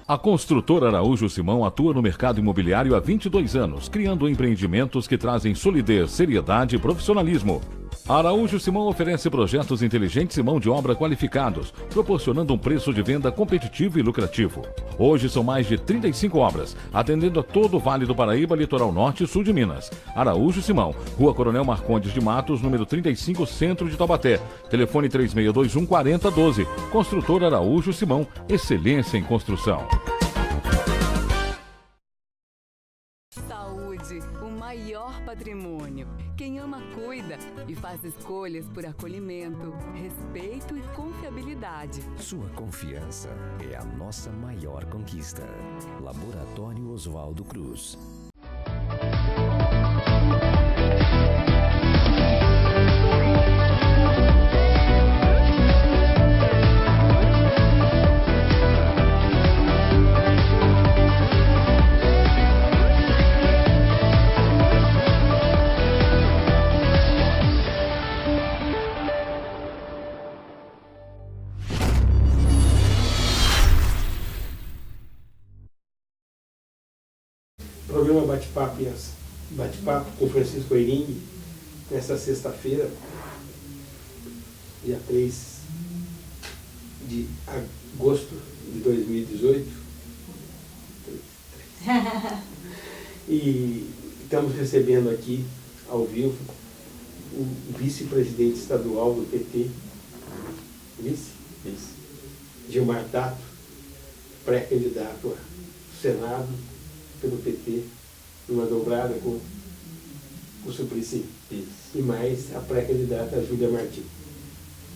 A construtora Araújo Simão atua no mercado imobiliário há 22 anos, criando empreendimentos que trazem solidez, seriedade e profissionalismo. A Araújo Simão oferece projetos inteligentes e mão de obra qualificados, proporcionando um preço de venda competitivo e lucrativo. Hoje são mais de 35 obras, atendendo a todo o Vale do Paraíba, Litoral Norte e Sul de Minas. Araújo Simão, Rua Coronel Marcondes de Matos, número 35, Centro de Taubaté. Telefone 3621 4012. Construtora Araújo Simão, excelência em construção. Saúde, o maior patrimônio. Quem ama, cuida e faz escolhas por acolhimento, respeito e confiabilidade. Sua confiança é a nossa maior conquista. Laboratório Oswaldo Cruz. Programa Bate-Papo com Francisco Eiringue, nesta sexta-feira, dia 3 de agosto de 2018. E estamos recebendo aqui, ao vivo, o vice-presidente estadual do PT, Gilmar Tato, pré-candidato ao Senado pelo PT, numa dobrada com o Suplicy. E mais a pré-candidata Júlia Martins.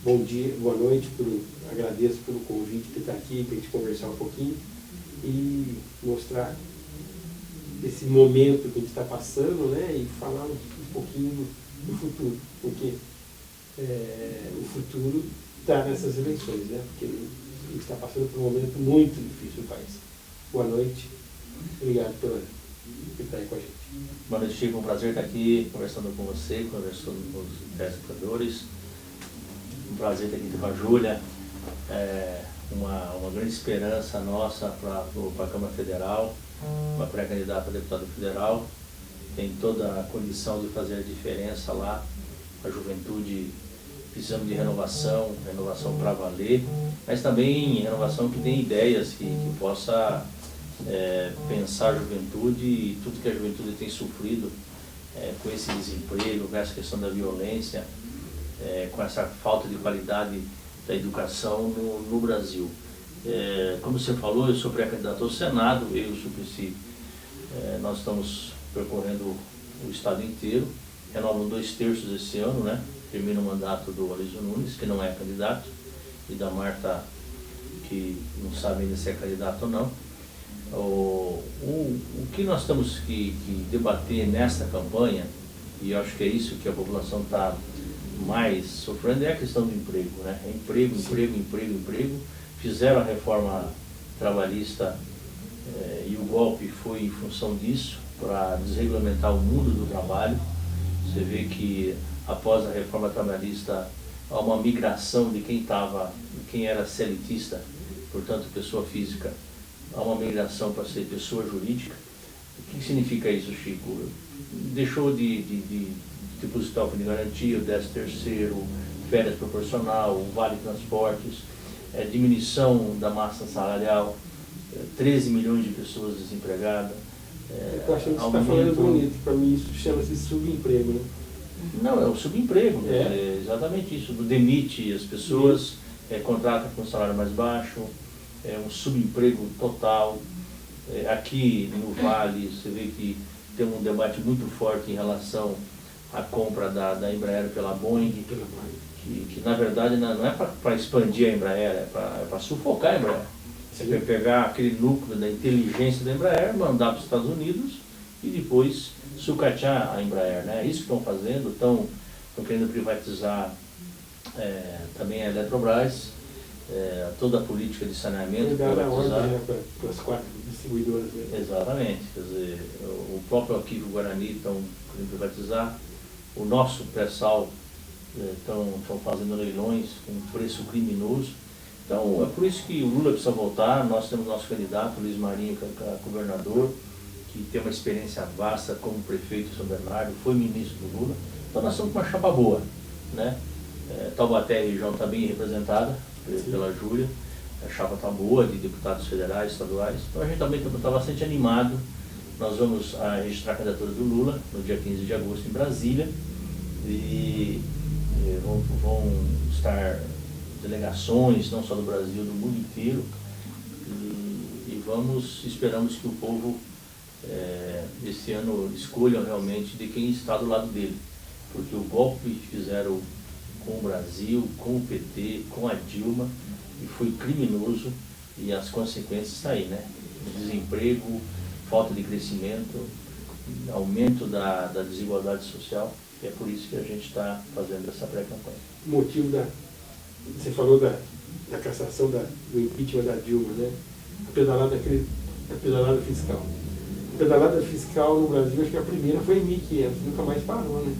Bom dia, boa noite, agradeço pelo convite de estar aqui para a gente conversar um pouquinho e mostrar esse momento que a gente está passando, né, e falar um pouquinho do futuro, porque o futuro está nessas eleições, né, porque a gente está passando por um momento muito difícil no país. Boa noite. Obrigado por estar aí com a gente. Boa noite, Chico. Um prazer estar aqui conversando com você, conversando com os telespectadores. Um prazer estar aqui com a Júlia. Uma grande esperança nossa para a Câmara Federal, uma pré-candidata a deputada federal. Tem toda a condição de fazer a diferença lá. A juventude precisamos de renovação para valer, mas também renovação que tem ideias que possa pensar a juventude e tudo que a juventude tem sofrido com esse desemprego, com essa questão da violência, com essa falta de qualidade da educação no Brasil. Como você falou, eu sou pré-candidato ao Senado, eu e o Suplicy, nós estamos percorrendo o estado inteiro, renovam 2/3 esse ano, né? Termina o mandato do Aloysio Nunes, que não é candidato, e da Marta, que não sabe ainda se é candidato ou não. O que nós temos que debater nesta campanha, e eu acho que é isso que a população está mais sofrendo, é a questão do emprego, né? Emprego. Fizeram a reforma trabalhista e o golpe foi em função disso, para desregulamentar o mundo do trabalho. Você vê que após a reforma trabalhista há uma migração de quem era CLTista, portanto pessoa física, há uma migração para ser pessoa jurídica. O que significa isso, Chico? Deixou de depositar o fundo de garantia, o 13º, férias proporcional, o vale transportes, diminuição da massa salarial, 13 milhões de pessoas desempregadas. Eu estou achando que você está falando bonito, para mim isso chama-se subemprego, né? Não, é o subemprego, é exatamente isso. Demite as pessoas, contrata com salário mais baixo, é um subemprego total. Aqui no Vale, você vê que tem um debate muito forte em relação à compra da Embraer pela Boeing, que na verdade não é para expandir a Embraer, é para sufocar a Embraer. Você vai pegar aquele núcleo da inteligência da Embraer, mandar para os Estados Unidos e depois sucatear a Embraer, né? É isso que estão fazendo, estão querendo privatizar também a Eletrobras, toda a política de saneamento privatizar. Para as 4 distribuidoras. Né? Exatamente, quer dizer, o próprio Arquivo Guarani estão querendo privatizar, o nosso pré-sal estão fazendo leilões com preço criminoso. Então, é por isso que o Lula precisa voltar. Nós temos nosso candidato, Luiz Marinho, que é governador, que tem uma experiência vasta como prefeito de São Bernardo, foi ministro do Lula. Então, nós estamos com uma chapa boa, né? Taubaté, a região, está bem representada pela Júlia. A chapa está boa, de deputados federais, estaduais. Então, a gente também está bastante animado. Nós vamos registrar a candidatura do Lula no dia 15 de agosto em Brasília. E vão estar delegações, não só do Brasil, do mundo inteiro, e esperamos que o povo esse ano escolha realmente de quem está do lado dele, porque o golpe que fizeram com o Brasil, com o PT, com a Dilma, e foi criminoso, e as consequências estão aí, né? Desemprego, falta de crescimento, aumento da desigualdade social. E é por isso que a gente está fazendo essa pré-campanha. O motivo você falou da cassação do impeachment da Dilma, né? A pedalada fiscal. A pedalada fiscal no Brasil, acho que a primeira foi em 1500, nunca mais parou, né?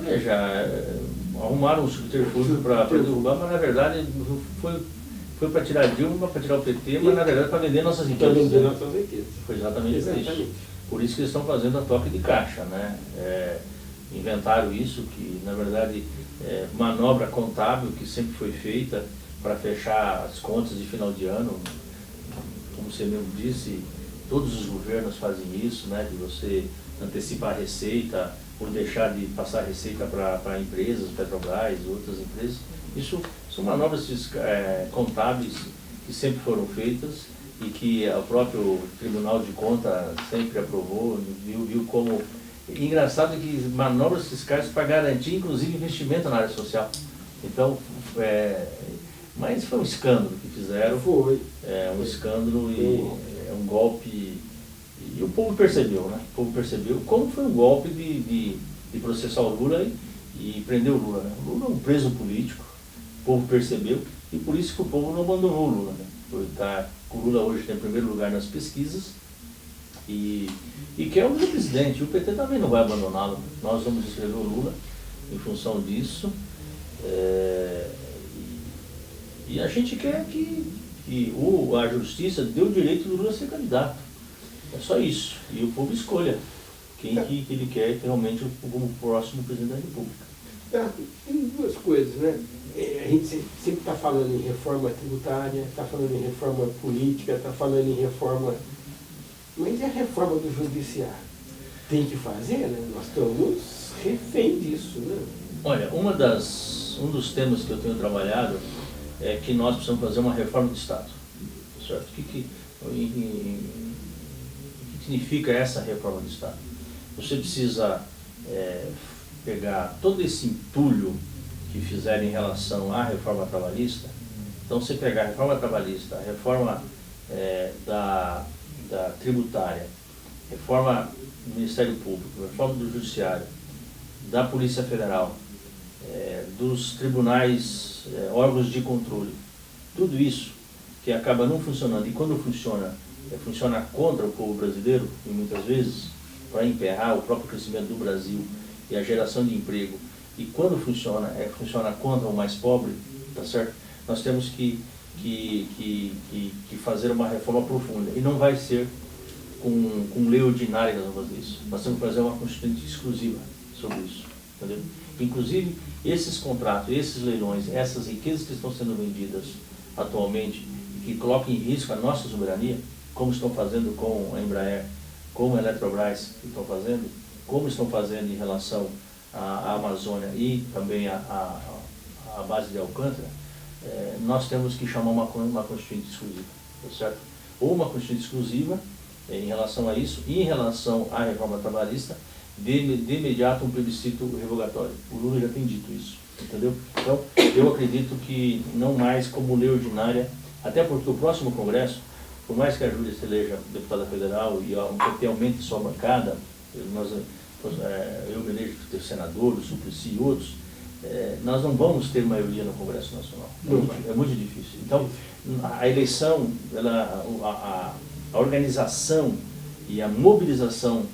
Veja, arrumaram um subterfúgio para derrubar, mas na verdade foi para tirar a Dilma, para tirar o PT, mas na verdade para vender nossas riquezas. Para vender nossas riquezas. Foi exatamente isso. Por isso que eles estão fazendo a toque de caixa, né? Inventaram isso, que na verdade manobra contábil que sempre foi feita para fechar as contas de final de ano. Como você mesmo disse, todos os governos fazem isso, né? De você antecipar a receita ou deixar de passar a receita para empresas, Petrobras, outras empresas. Isso são manobras contábeis que sempre foram feitas e que o próprio Tribunal de Contas sempre aprovou, viu como... Engraçado que manobras fiscais para garantir, inclusive, investimento na área social. Então, mas foi um escândalo que fizeram. Foi. Um escândalo e um golpe. E o povo percebeu, né? O povo percebeu como foi um golpe de processar o Lula e prender o Lula, né? O Lula é um preso político, o povo percebeu e por isso que o povo não abandonou o Lula, né? O Lula hoje está em primeiro lugar nas pesquisas e quer o presidente. O PT também não vai abandoná-lo. Nós vamos escrever o Lula em função disso. E a gente quer que a justiça dê o direito do Lula a ser candidato. É só isso. E o povo escolha quem que ele quer realmente como próximo presidente da República. Tem duas coisas, né? A gente sempre está falando em reforma tributária, está falando em reforma política, está falando em reforma... Mas e a reforma do judiciário? Tem que fazer, né? Nós estamos refém disso, né? Olha, um dos temas que eu tenho trabalhado é que nós precisamos fazer uma reforma do Estado. Certo? O que significa essa reforma do Estado? Você precisa pegar todo esse entulho que fizeram em relação à reforma trabalhista. Então, você pegar a reforma trabalhista, a reforma da tributária, reforma do Ministério Público, reforma do Judiciário, da Polícia Federal, dos tribunais, órgãos de controle, tudo isso que acaba não funcionando, e quando funciona, funciona contra o povo brasileiro, e muitas vezes, para emperrar o próprio crescimento do Brasil e a geração de emprego, e quando funciona, funciona contra o mais pobre, tá certo? Nós temos que fazer uma reforma profunda, e não vai ser com lei ordinária que nós vamos fazer isso. Nós temos que fazer uma constituinte exclusiva sobre isso, entendeu? Inclusive, esses contratos, esses leilões, essas riquezas que estão sendo vendidas atualmente e que colocam em risco a nossa soberania, como estão fazendo com a Embraer, como a Eletrobras que estão fazendo, como estão fazendo em relação à Amazônia e também à base de Alcântara, nós temos que chamar uma constituinte exclusiva, tá certo? Ou uma constituinte exclusiva em relação a isso, e em relação à reforma trabalhista, de imediato um plebiscito revogatório. O Lula já tem dito isso, entendeu? Então, eu acredito que não mais como lei ordinária, até porque o próximo Congresso, por mais que a Júlia se eleja deputada federal e o PT aumente sua bancada, eu me elejo senador, o Suplicy e outros, nós não vamos ter maioria no Congresso Nacional. É muito difícil. Então, a eleição, a organização e a mobilização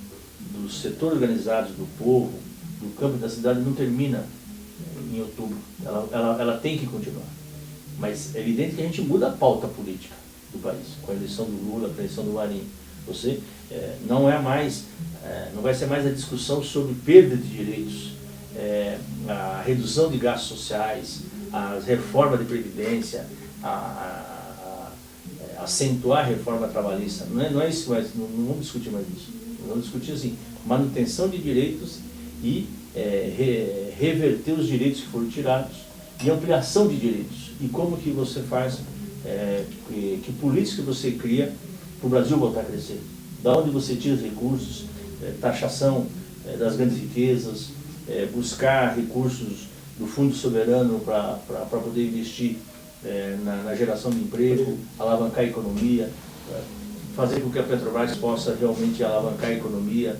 dos setores organizados do povo, do campo e da cidade, não termina em outubro. Ela tem que continuar. Mas é evidente que a gente muda a pauta política do país, com a eleição do Lula, com a eleição do Marinho. Não vai ser mais a discussão sobre perda de direitos, a redução de gastos sociais, a reforma de previdência, acentuar a reforma trabalhista. Não é isso, mas não vamos discutir mais isso. Vamos discutir assim, manutenção de direitos e reverter os direitos que foram tirados e ampliação de direitos. E como que você faz, que políticas que você cria para o Brasil voltar a crescer. Da onde você tira os recursos, taxação das grandes riquezas, buscar recursos do Fundo Soberano para poder investir na geração de emprego, alavancar a economia, fazer com que a Petrobras possa realmente alavancar a economia,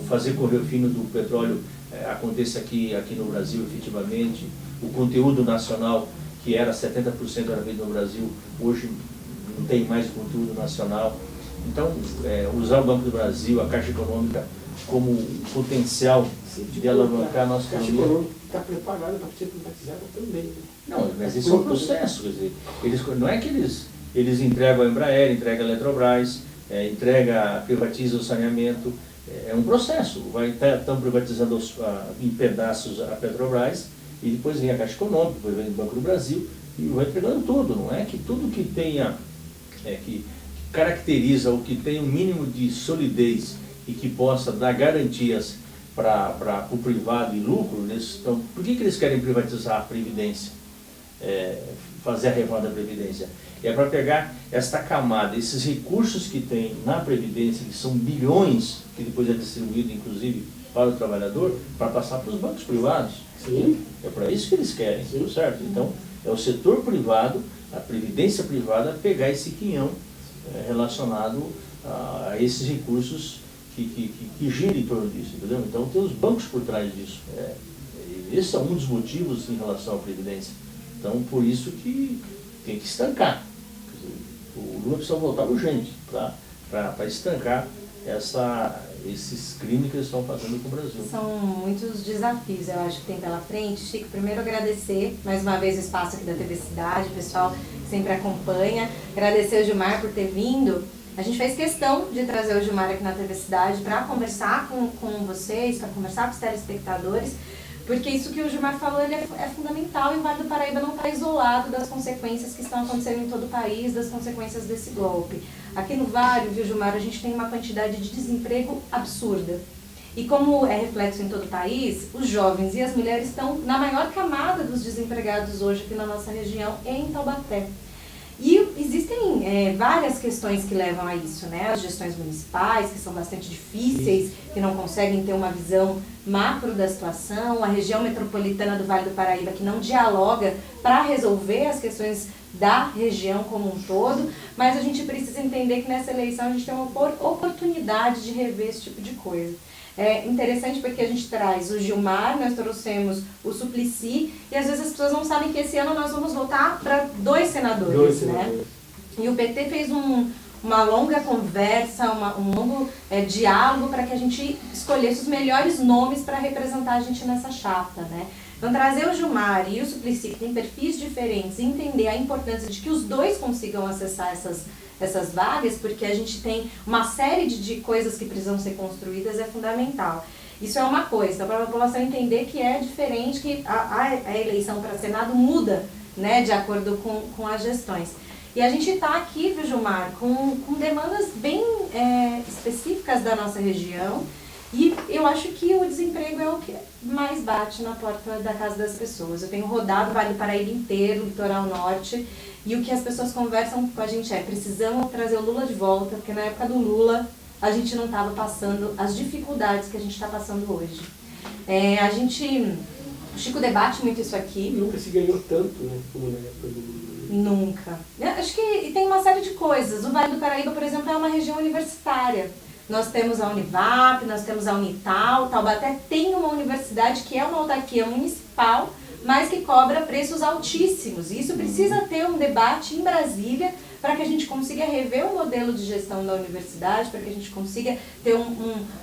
fazer com que o refino do petróleo aconteça aqui no Brasil efetivamente, o conteúdo nacional que era 70% era feito no Brasil, hoje não tem mais conteúdo nacional. Então, usar o Banco do Brasil, a Caixa Econômica, como potencial de alavancar a nossa economia. A Caixa Econômica está preparada para ser privatizada também. Né? Não, mas esse é um processo. Quer dizer, não é que eles entregam a Embraer, entregam a Eletrobras, privatiza o saneamento. É um processo. Estão privatizando em pedaços a Petrobras, e depois vem a Caixa Econômica, depois vem o Banco do Brasil, e vai entregando tudo. Não é que tudo que tenha, que caracteriza ou que tenha um mínimo de solidez e que possa dar garantias para o privado e lucro, por que eles querem privatizar a Previdência? Fazer a reforma da Previdência? É para pegar esta camada, esses recursos que tem na Previdência, que são bilhões, que depois é distribuído inclusive para o trabalhador, para passar para os bancos privados. Sim. É para isso que eles querem, certo? Então, é o setor privado, a Previdência privada, pegar esse quinhão relacionado a esses recursos que giram em torno disso, entendeu? Então, tem os bancos por trás disso. Esse é um dos motivos em relação à Previdência. Então, por isso que tem que estancar. O Lula precisa voltar urgente para estancar esses crimes que eles estão fazendo com o Brasil. São muitos desafios, eu acho, que tem pela frente. Chico, primeiro agradecer mais uma vez o espaço aqui da TV Cidade, o pessoal que sempre acompanha. Agradecer ao Gilmar por ter vindo. A gente fez questão de trazer o Gilmar aqui na TV Cidade para conversar com vocês, para conversar com os telespectadores, porque isso que o Gilmar falou ele é fundamental, e o Vale do Paraíba não está isolado das consequências que estão acontecendo em todo o país, das consequências desse golpe. Aqui no Vale, viu, Gilmar, a gente tem uma quantidade de desemprego absurda. E como é reflexo em todo o país, os jovens e as mulheres estão na maior camada dos desempregados hoje aqui na nossa região, em Taubaté. E existem várias questões que levam a isso, né? As gestões municipais, que são bastante difíceis, que não conseguem ter uma visão macro da situação, a região metropolitana do Vale do Paraíba, que não dialoga para resolver as questões da região como um todo, mas a gente precisa entender que nessa eleição a gente tem uma oportunidade de rever esse tipo de coisa. É interessante porque a gente traz o Gilmar, nós trouxemos o Suplicy, e às vezes as pessoas não sabem que esse ano nós vamos voltar para 2 senadores, né? E o PT fez uma longa conversa, um longo diálogo para que a gente escolhesse os melhores nomes para representar a gente nessa chapa, né? Então trazer o Gilmar e o Suplicy, que tem perfis diferentes, e entender a importância de que os dois consigam acessar essas vagas, porque a gente tem uma série de coisas que precisam ser construídas, é fundamental. Isso é uma coisa, para a população entender que é diferente, que a eleição para Senado muda, né, de acordo com as gestões. E a gente está aqui, viu, Gilmar, com demandas bem específicas da nossa região, e eu acho que o desemprego é o que mais bate na porta da casa das pessoas. Eu tenho rodado o Vale do Paraíba inteiro, o litoral norte, e o que as pessoas conversam com a gente precisamos trazer o Lula de volta, porque na época do Lula a gente não estava passando as dificuldades que a gente está passando hoje. O Chico debate muito isso aqui. Nunca se ganhou tanto, né, como na época do Lula. Nunca. Acho que tem uma série de coisas. O Vale do Paraíba, por exemplo, é uma região universitária. Nós temos a Univap, nós temos a Unital, Taubaté tem uma universidade que é uma autarquia municipal, mas que cobra preços altíssimos. E isso precisa ter um debate em Brasília para que a gente consiga rever o modelo de gestão da universidade, para que a gente consiga ter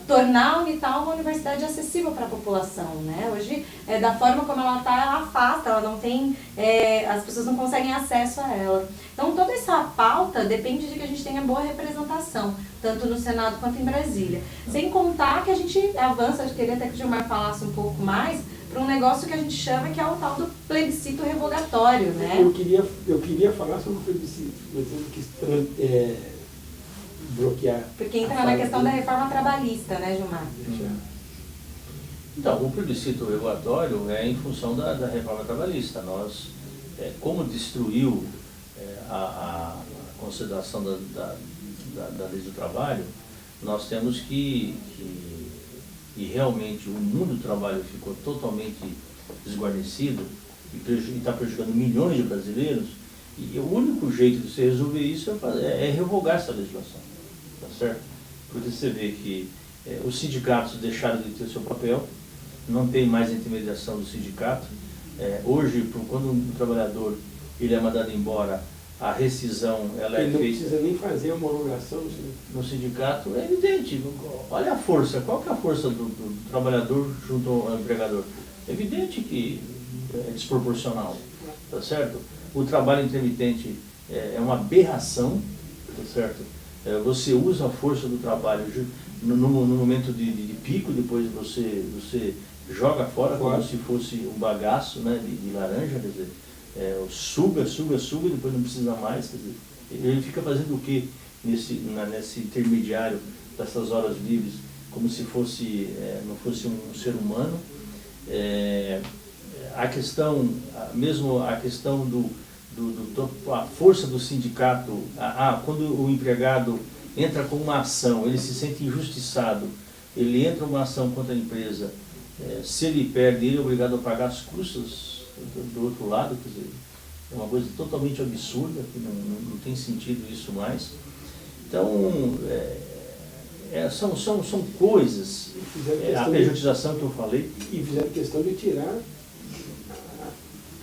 tornar a Unital uma universidade acessível para a população, né? Hoje, da forma como ela está, ela afasta, ela não tem, as pessoas não conseguem acesso a ela. Então, toda essa pauta depende de que a gente tenha boa representação, tanto no Senado quanto em Brasília. Sem contar que a gente avança, eu queria até que o Gilmar falasse um pouco mais, para um negócio que a gente chama que é o tal do plebiscito revogatório, né? Eu queria falar sobre o plebiscito, mas eu quis bloquear. Porque entra na questão da reforma trabalhista, né, Gilmar? Então, o plebiscito regulatório é em função da reforma trabalhista. Nós, como destruiu a consideração da lei do trabalho, nós temos que e realmente o mundo do trabalho ficou totalmente desguarnecido e está prejudicando milhões de brasileiros, e o único jeito de você resolver isso é revogar essa legislação, tá certo? Porque você vê que os sindicatos deixaram de ter seu papel, não tem mais a intermediação do sindicato. Hoje, quando um trabalhador ele é mandado embora, a rescisão ela ele é não feita... precisa nem fazer a homologação no sindicato. É evidente, olha a força, qual que é a força do trabalhador junto ao empregador? É evidente que é desproporcional, tá certo? O trabalho intermitente é uma aberração, tá certo? Você usa a força do trabalho no momento de pico, depois você joga fora como se fosse um bagaço, né, de laranja, quer dizer, suga, e depois não precisa mais, quer dizer, ele fica fazendo o que nesse intermediário dessas horas livres, como se não fosse um ser humano. A questão a força do sindicato, quando o empregado entra com uma ação, ele se sente injustiçado, ele entra com uma ação contra a empresa, se ele perde, ele é obrigado a pagar as custas do outro lado, quer dizer, é uma coisa totalmente absurda, que não tem sentido isso mais. Então, são coisas, a pejotização que eu falei. E fizeram questão de tirar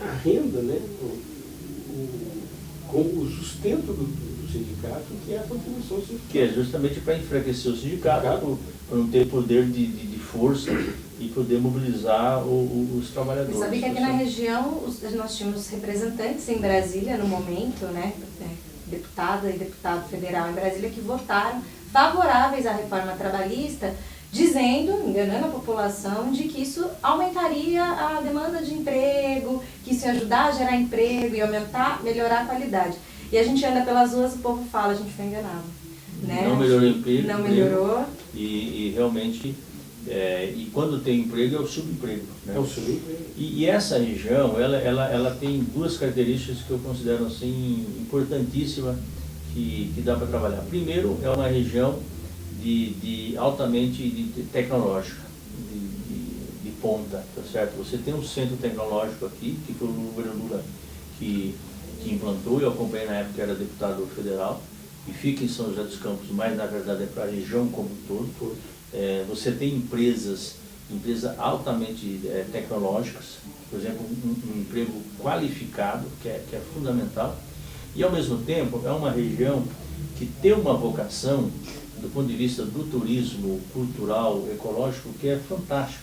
a renda, né, como o sustento do sindicato, que é a contribuição sindical. Que é justamente para enfraquecer o sindicato, para não ter poder de força e poder mobilizar os trabalhadores. Você sabe que aqui na região nós tínhamos representantes em Brasília no momento, né, deputada e deputado federal em Brasília, que votaram favoráveis à reforma trabalhista, enganando a população de que isso aumentaria a demanda de emprego, que isso ia ajudar a gerar emprego e melhorar a qualidade. E a gente anda pelas ruas e o povo fala, a gente foi enganado. Né? Não melhorou o emprego. Não melhorou. E realmente, e quando tem emprego é o subemprego. Né? É o subemprego. E essa região, ela tem duas características que eu considero assim, importantíssimas que dá para trabalhar. Primeiro, é uma região altamente tecnológica, de ponta, tá certo? Você tem um centro tecnológico aqui, que foi o governo Lula que implantou, eu acompanhei na época que era deputado federal, e fica em São José dos Campos, mas na verdade é para a região como um todo. Você tem empresas altamente tecnológicas, por exemplo, um emprego qualificado, que é fundamental, e ao mesmo tempo é uma região que tem uma vocação do ponto de vista do turismo cultural, ecológico, que é fantástico.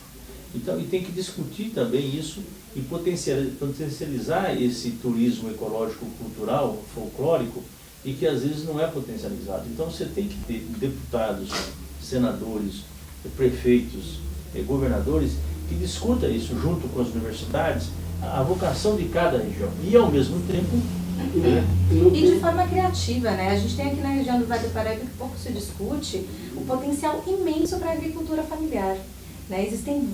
Então, e tem que discutir também isso e potencializar esse turismo ecológico, cultural, folclórico, e que às vezes não é potencializado. Então, você tem que ter deputados, senadores, prefeitos, governadores, que discutam isso junto com as universidades, a vocação de cada região. E, ao mesmo tempo, e de forma criativa, né? A gente tem aqui na região do Vale do Paraíba, que pouco se discute, o potencial imenso para a agricultura familiar. Né? Existem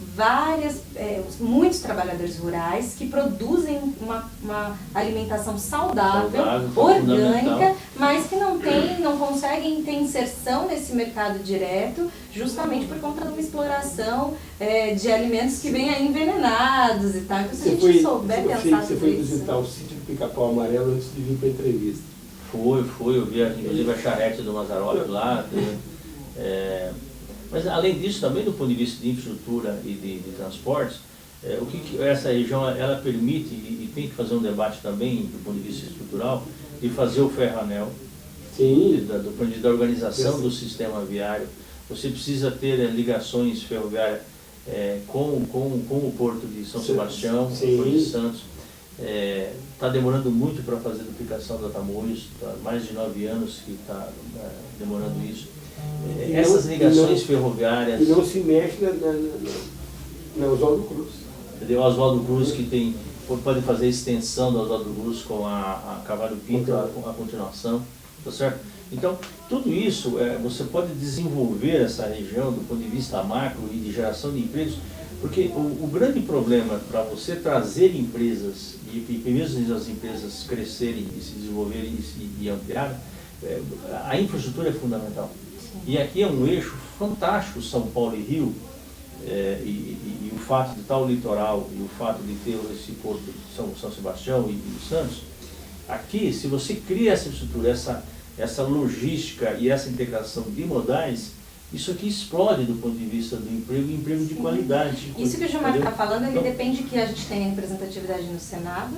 muitos trabalhadores rurais que produzem uma alimentação saudável, orgânica, mas que não conseguem ter inserção nesse mercado direto, justamente por conta de uma exploração de alimentos que vêm aí envenenados e tal. Então, se a gente souber pensar sobre isso... Você foi visitar o sítio do Pica-Pau Amarelo antes de vir para a entrevista? Eu vi inclusive a charrete do Mazzaropi lá. Mas além disso, também do ponto de vista de infraestrutura e de transportes, Essa região ela permite, e tem que fazer um debate também, do ponto de vista estrutural, de fazer o ferroanel, do ponto de vista da organização do sistema viário. Você precisa ter ligações ferroviárias com o Porto de São Sebastião, com o Porto de Santos. Está demorando muito para fazer a duplicação da Tamoios, há mais de 9 anos que está demorando isso. Essas ligações ferroviárias... E não se mexe na Oswaldo Cruz. Entendeu? Oswaldo Cruz, que pode fazer a extensão do Oswaldo Cruz com a Cavalho Pinto, a continuação, tá certo? Então, tudo isso, você pode desenvolver essa região do ponto de vista macro e de geração de empregos, porque o grande problema para você trazer empresas, e mesmo as empresas crescerem e se desenvolverem e ampliarem, a infraestrutura é fundamental. E aqui é um eixo fantástico, São Paulo e Rio, e o fato de estar o litoral e o fato de ter esse porto de São Sebastião e Santos, aqui, se você cria essa estrutura, essa logística e essa integração de modais, isso aqui explode do ponto de vista do emprego e emprego de qualidade. Isso que o Gilmar está falando, ele depende que a gente tenha representatividade no Senado,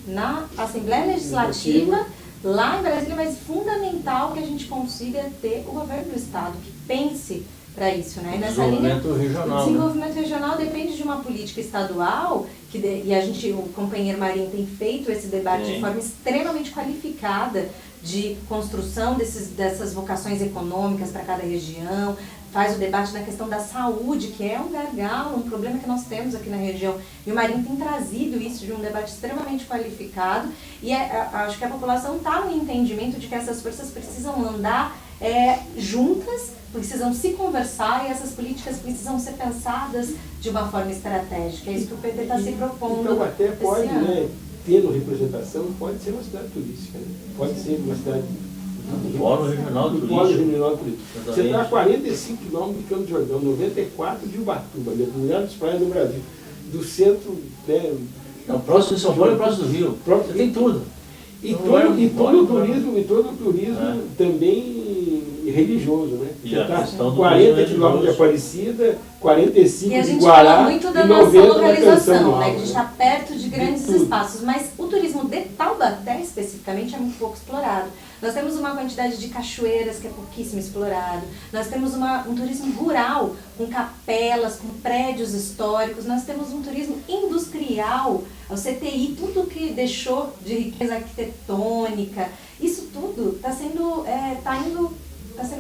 na Assembleia Legislativa, lá em Brasília, mas fundamental que a gente consiga ter o governo do Estado, que pense para isso, né? Desenvolvimento regional. O desenvolvimento regional depende de uma política estadual, e o companheiro Marinho tem feito esse debate de forma extremamente qualificada, de construção dessas vocações econômicas para cada região, faz o debate na questão da saúde, que é um gargalo, um problema que nós temos aqui na região. E o Marinho tem trazido isso de um debate extremamente qualificado, e acho que a população está no entendimento de que essas forças precisam andar juntas, precisam se conversar, e essas políticas precisam ser pensadas de uma forma estratégica. É isso que o PT está se propondo. Então até pode, tendo representação, pode ser uma cidade turística, né? Pode ser uma cidade... Polo regional turístico. Polo regional turístico. Você está a 45 km de Campos do Jordão, 94 de Ubatuba, das melhores praias do Brasil. Do centro... Não, próximo de São Paulo e próximo do Rio. Você tem tudo. E todo o turismo também religioso, né? E a questão do 40 quilômetros de Aparecida, 45 de Guará, e a gente fala muito da nossa localização, né? Que a gente né? está perto de grandes espaços, mas o turismo de Taubaté, especificamente, é muito pouco explorado. Nós temos uma quantidade de cachoeiras que é pouquíssimo explorado, nós temos um turismo rural, com capelas, com prédios históricos, nós temos um turismo industrial, o CTI, tudo que deixou de riqueza arquitetônica, isso tudo está sendo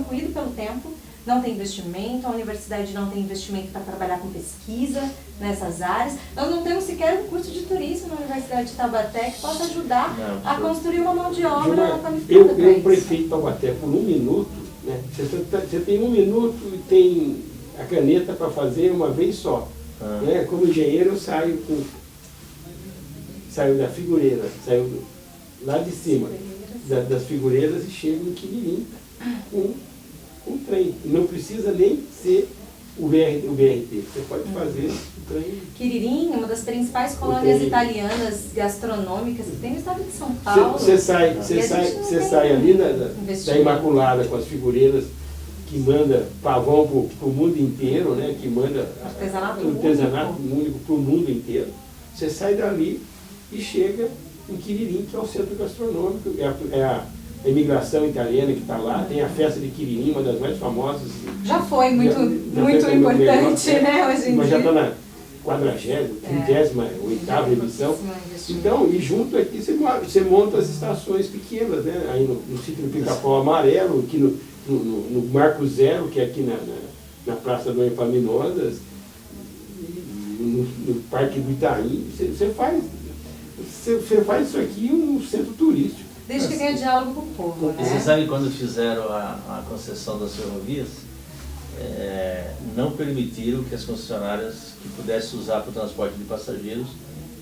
ruído pelo tempo, não tem investimento, a universidade não tem investimento para trabalhar com pesquisa nessas áreas. Nós não temos sequer um curso de turismo na Universidade de Taubaté que possa ajudar a construir uma mão de obra qualificada para isso. Eu, prefeito de Taubaté, por 1 minuto, né? Você tem 1 minuto e tem a caneta para fazer uma vez só. Né? Como engenheiro, eu saio da figureira, saio lá de cima das figureiras e chego em Quiririm com um trem. Não precisa nem ser o BRT. Você pode fazer o trem. Quiririm, uma das principais colônias italianas gastronômicas que tem no estado de São Paulo. Você sai ali da Imaculada com as figureiras que manda pavão para o mundo inteiro, né? Que manda artesanato único para o mundo inteiro. Você sai dali e chega em Quiririm, que é o centro gastronômico, é a imigração italiana que está lá, tem a festa de Quiririm, uma das mais famosas. Já foi muito importante, né, hoje em dia. Mas já está na 38ª edição. Então, e junto aqui você monta as estações pequenas, né? Aí no sítio do Pica-Pau Amarelo, aqui no Marco Zero, que é aqui na Praça do Epaminondas, no Parque do Itaim, você faz isso aqui um centro turístico. Desde que tenha diálogo com o povo, né? Você sabe quando fizeram a concessão das ferrovias, não permitiram que as concessionárias que pudessem usar para o transporte de passageiros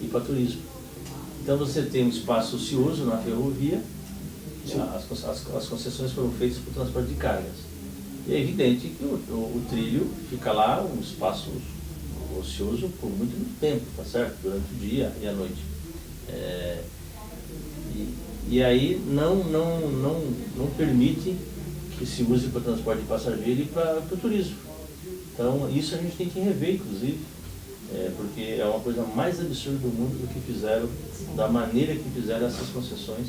e para turismo. Então você tem um espaço ocioso na ferrovia, as concessões foram feitas para o transporte de cargas. E é evidente que o trilho fica lá, um espaço ocioso por muito tempo, tá certo? Durante o dia e a noite. E aí não permite que se use para transporte de passageiro e para o turismo. Então isso a gente tem que rever, inclusive. porque é uma coisa mais absurda do mundo do que fizeram, da maneira que fizeram essas concessões.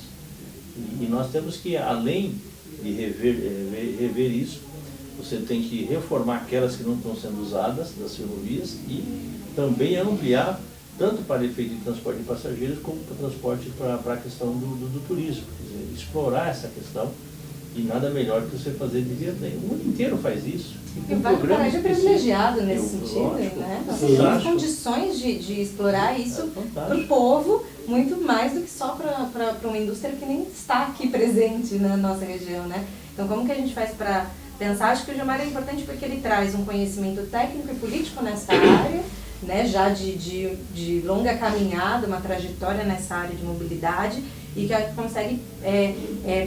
E nós temos que, além de rever isso, você tem que reformar aquelas que não estão sendo usadas das ferrovias e também ampliar tanto para efeito de transporte de passageiros como para transporte para a questão do turismo. Quer dizer, explorar essa questão, e nada melhor que você fazer de via trem. O mundo inteiro faz isso. E o Vale do Paraíba é privilegiado nesse sentido, né? Nós temos condições de explorar isso para o povo, muito mais do que só para uma indústria que nem está aqui presente na nossa região, né? Então, como que a gente faz para pensar? Acho que o Gilmar é importante porque ele traz um conhecimento técnico e político nessa área, né? Já de longa caminhada, uma trajetória nessa área de mobilidade, e que consegue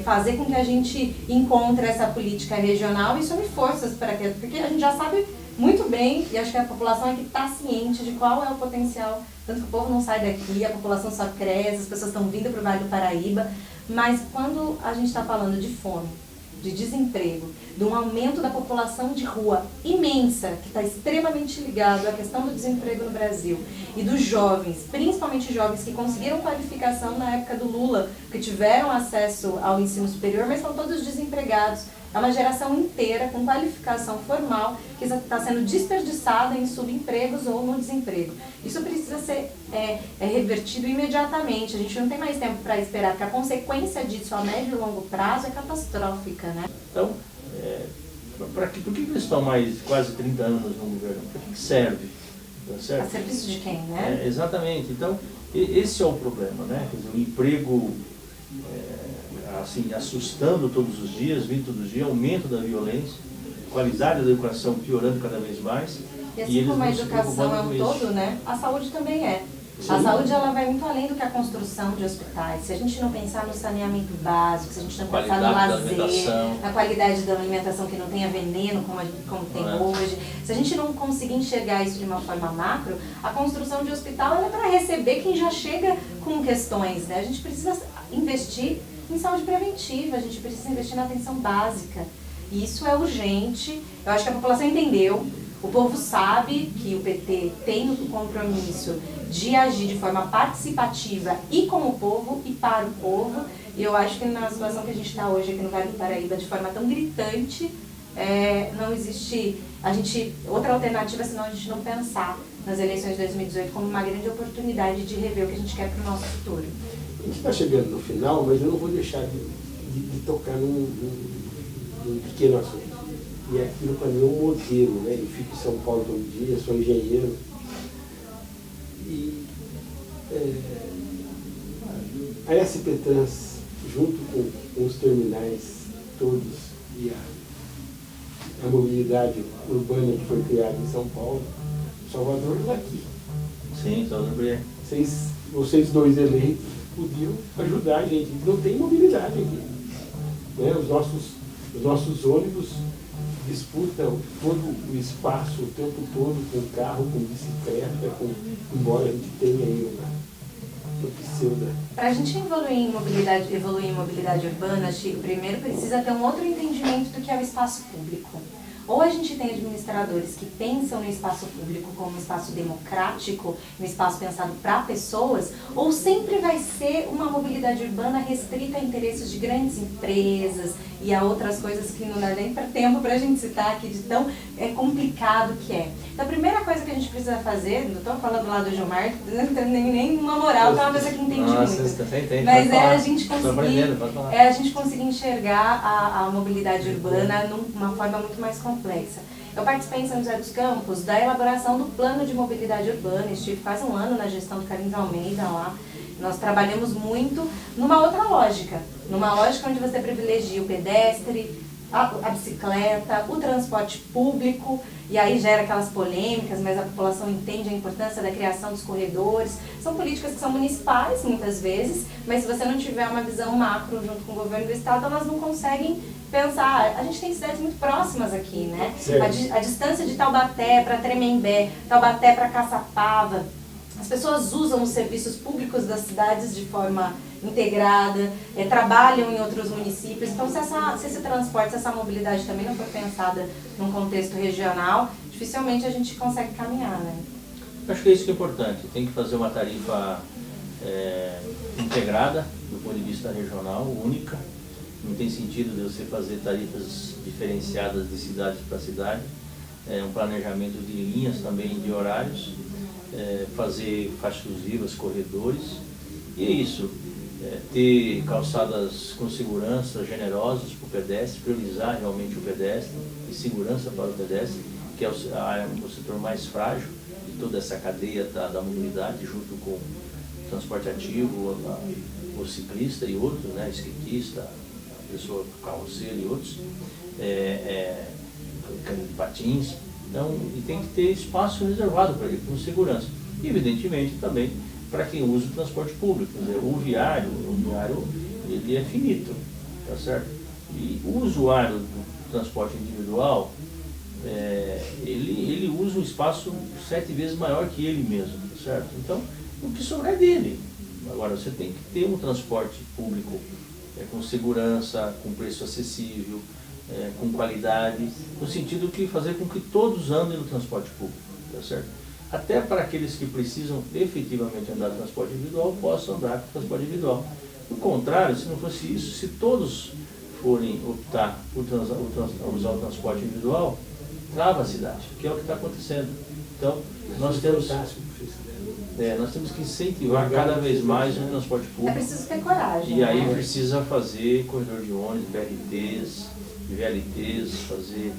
fazer com que a gente encontre essa política regional e some forças para aquilo, porque a gente já sabe muito bem, e acho que a população aqui está ciente de qual é o potencial, tanto que o povo não sai daqui, a população só cresce, as pessoas estão vindo para o Vale do Paraíba, mas quando a gente está falando de fome, de desemprego, de um aumento da população de rua imensa, que está extremamente ligado à questão do desemprego no Brasil, e dos jovens, principalmente jovens que conseguiram qualificação na época do Lula, que tiveram acesso ao ensino superior, mas são todos desempregados. É uma geração inteira com qualificação formal que está sendo desperdiçada em subempregos ou no desemprego. Isso precisa ser revertido imediatamente. A gente não tem mais tempo para esperar, porque a consequência disso a médio e longo prazo é catastrófica, né? Então, por que eles estão mais quase 30 anos no governo? Para que serve? Tá certo? A serviço de quem, né? Exatamente. Então, esse é o problema, né? Quer dizer, o emprego assim, assustando todos os dias, vindo todos os dias, aumento da violência, qualidade da educação piorando cada vez mais. E assim como a educação é um todo, né? A saúde também é. Sim. A saúde ela vai muito além do que a construção de hospitais. Se a gente não pensar no saneamento básico, se a gente não pensar no lazer, na qualidade da alimentação que não tenha veneno como tem hoje, se a gente não conseguir enxergar isso de uma forma macro, a construção de hospital é para receber quem já chega com questões, né? A gente precisa investir em saúde preventiva, a gente precisa investir na atenção básica. E isso é urgente. Eu acho que a população entendeu. O povo sabe que o PT tem o compromisso de agir de forma participativa e com o povo e para o povo. E eu acho que na situação que a gente está hoje aqui no Vale do Paraíba, de forma tão gritante, não existe outra alternativa senão a gente não pensar nas eleições de 2018 como uma grande oportunidade de rever o que a gente quer para o nosso futuro. A gente está chegando no final, mas eu não vou deixar de tocar num pequeno assunto. E aquilo para mim é um modelo, né? Eu fico em São Paulo todo dia, sou engenheiro. E a SP Trans, junto com os terminais todos e a mobilidade urbana que foi criada em São Paulo, Salvador está aqui. Sim, Salvador. Vocês dois eleitos podiam ajudar a gente. Não tem mobilidade aqui. Né? Os nossos ônibus disputam todo o espaço o tempo todo com carro, com bicicleta, embora a gente tenha aí uma pseudo. Para a gente evoluir em mobilidade urbana, Chico, primeiro precisa ter um outro entendimento do que é o espaço público. Ou a gente tem administradores que pensam no espaço público como um espaço democrático, um espaço pensado para pessoas, ou sempre vai ser uma mobilidade urbana restrita a interesses de grandes empresas e a outras coisas que não dá nem tempo para a gente citar aqui de tão complicado que é. Então a primeira coisa que a gente precisa fazer, não estou falando lá do Gilmar, não tem nem uma moral, que é uma pessoa que entende muito. Mas a gente conseguir enxergar a mobilidade urbana numa forma muito mais complexa. Eu participei em São José dos Campos da elaboração do plano de mobilidade urbana, estive quase um ano na gestão do Carlinhos Almeida lá. Nós trabalhamos muito numa outra lógica, onde você privilegia o pedestre, a bicicleta, o transporte público, e aí gera aquelas polêmicas, mas a população entende a importância da criação dos corredores. São políticas que são municipais, muitas vezes, mas se você não tiver uma visão macro junto com o governo do estado, elas não conseguem pensar. A gente tem cidades muito próximas aqui, né? A distância de Taubaté para Tremembé, Taubaté para Caçapava. As pessoas usam os serviços públicos das cidades de forma integrada, trabalham em outros municípios. Então, se esse transporte, se essa mobilidade também não for pensada num contexto regional, dificilmente a gente consegue caminhar, né? Acho que é isso que é importante. Tem que fazer uma tarifa integrada, do ponto de vista regional, única. Não tem sentido de você fazer tarifas diferenciadas de cidade para cidade. Um planejamento de linhas também, de horários, fazer faixas exclusivas, corredores. E é isso. Ter calçadas com segurança, generosas para o pedestre, priorizar realmente o pedestre e segurança para o pedestre, que é o setor mais frágil de toda essa cadeia da mobilidade, junto com o transporte ativo, o ciclista e outros, né, skatista, a pessoa carroceira e outros, patins. Então, e tem que ter espaço reservado para ele, com segurança. E, evidentemente, também para quem usa o transporte público. Quer dizer, o viário ele é finito, tá certo? E o usuário do transporte individual, ele usa um espaço 7 vezes maior que ele mesmo, tá certo? Então, o que sobrar é dele. Agora, você tem que ter um transporte público com segurança, com preço acessível, com qualidade, no sentido de fazer com que todos andem no transporte público, tá certo? Até para aqueles que precisam efetivamente andar no transporte individual, possam andar com transporte individual. Do contrário, se não fosse isso, se todos forem optar por usar o transporte individual, trava a cidade, que é o que está acontecendo. Então, nós temos que incentivar cada vez mais o transporte público. É preciso ter coragem. E aí precisa fazer corredor de ônibus, BRTs, VLTs, fazer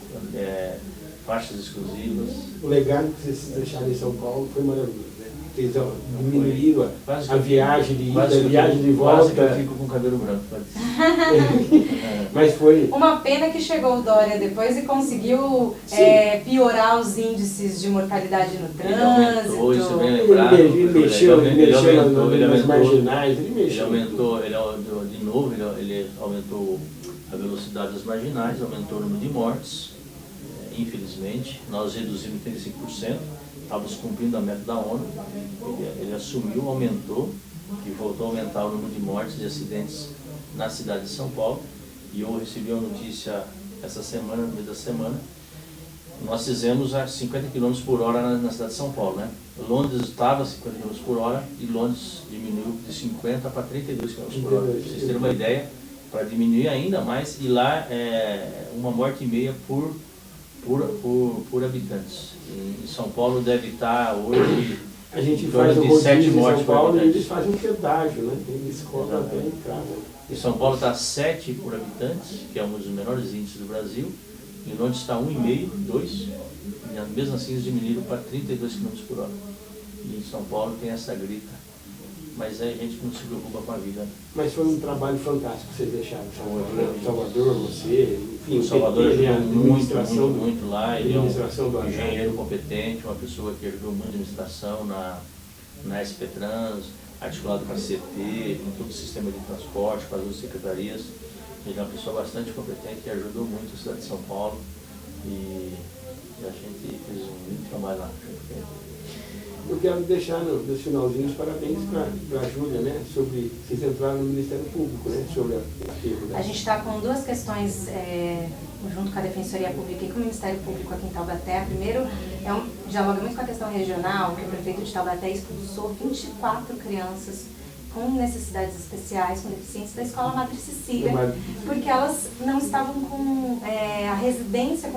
faixas exclusivas. O legado que vocês deixaram em São Paulo foi maravilhoso, né? Eles diminuíram a viagem de ida, a viagem de volta. Quase que eu fico com o cabelo branco. Mas foi... Uma pena que chegou o Dória depois e conseguiu piorar os índices de mortalidade no trânsito. Ele aumentou, isso é bem lembrado. Ele mexeu nas marginais, ele aumentou, de novo, ele aumentou a velocidade das marginais, aumentou o número de mortes. Infelizmente, nós reduzimos 35%, estávamos cumprindo a meta da ONU, ele assumiu, aumentou, e voltou a aumentar o número de mortes e acidentes na cidade de São Paulo. E eu recebi uma notícia essa semana, no meio da semana, nós fizemos a 50 km por hora na cidade de São Paulo, né? Londres estava a 50 km por hora e Londres diminuiu de 50 para 32 km por hora. Para vocês terem uma ideia, para diminuir ainda mais, e lá é 1,5 morte por habitantes. Em São Paulo deve estar hoje a gente em torno faz de 7 mortes em São Paulo por e habitante. eles fazem um pedágio, né? Eles cobram até em casa. Em São Paulo está 7 por habitantes, que é um dos menores índices do Brasil. Em Londres está 1,5, 2. E mesmo assim eles diminuíram para 32 km por hora. E em São Paulo tem essa grita. Mas aí a gente não se preocupa com a vida. Mas foi um trabalho fantástico que vocês deixaram. Salvador, você, enfim, O Salvador PT, ajudou muito lá. Ele é do engenheiro competente, uma pessoa que ajudou muito a administração na SP Trans, articulado com a CT, com todo o sistema de transporte, com as duas secretarias. Ele é uma pessoa bastante competente e ajudou muito a cidade de São Paulo. E a gente fez um lindo trabalho lá. Eu quero deixar nos finalzinhos parabéns para a Júlia, né? Sobre vocês entraram no Ministério Público, né? Sobre a gente está com duas questões junto com a Defensoria Pública e com o Ministério Público aqui em Taubaté. Primeiro, dialoga muito com a questão regional, que o prefeito de Taubaté expulsou 24 crianças com necessidades especiais, com deficiência da Escola Madre Cecília, porque elas não estavam com a residência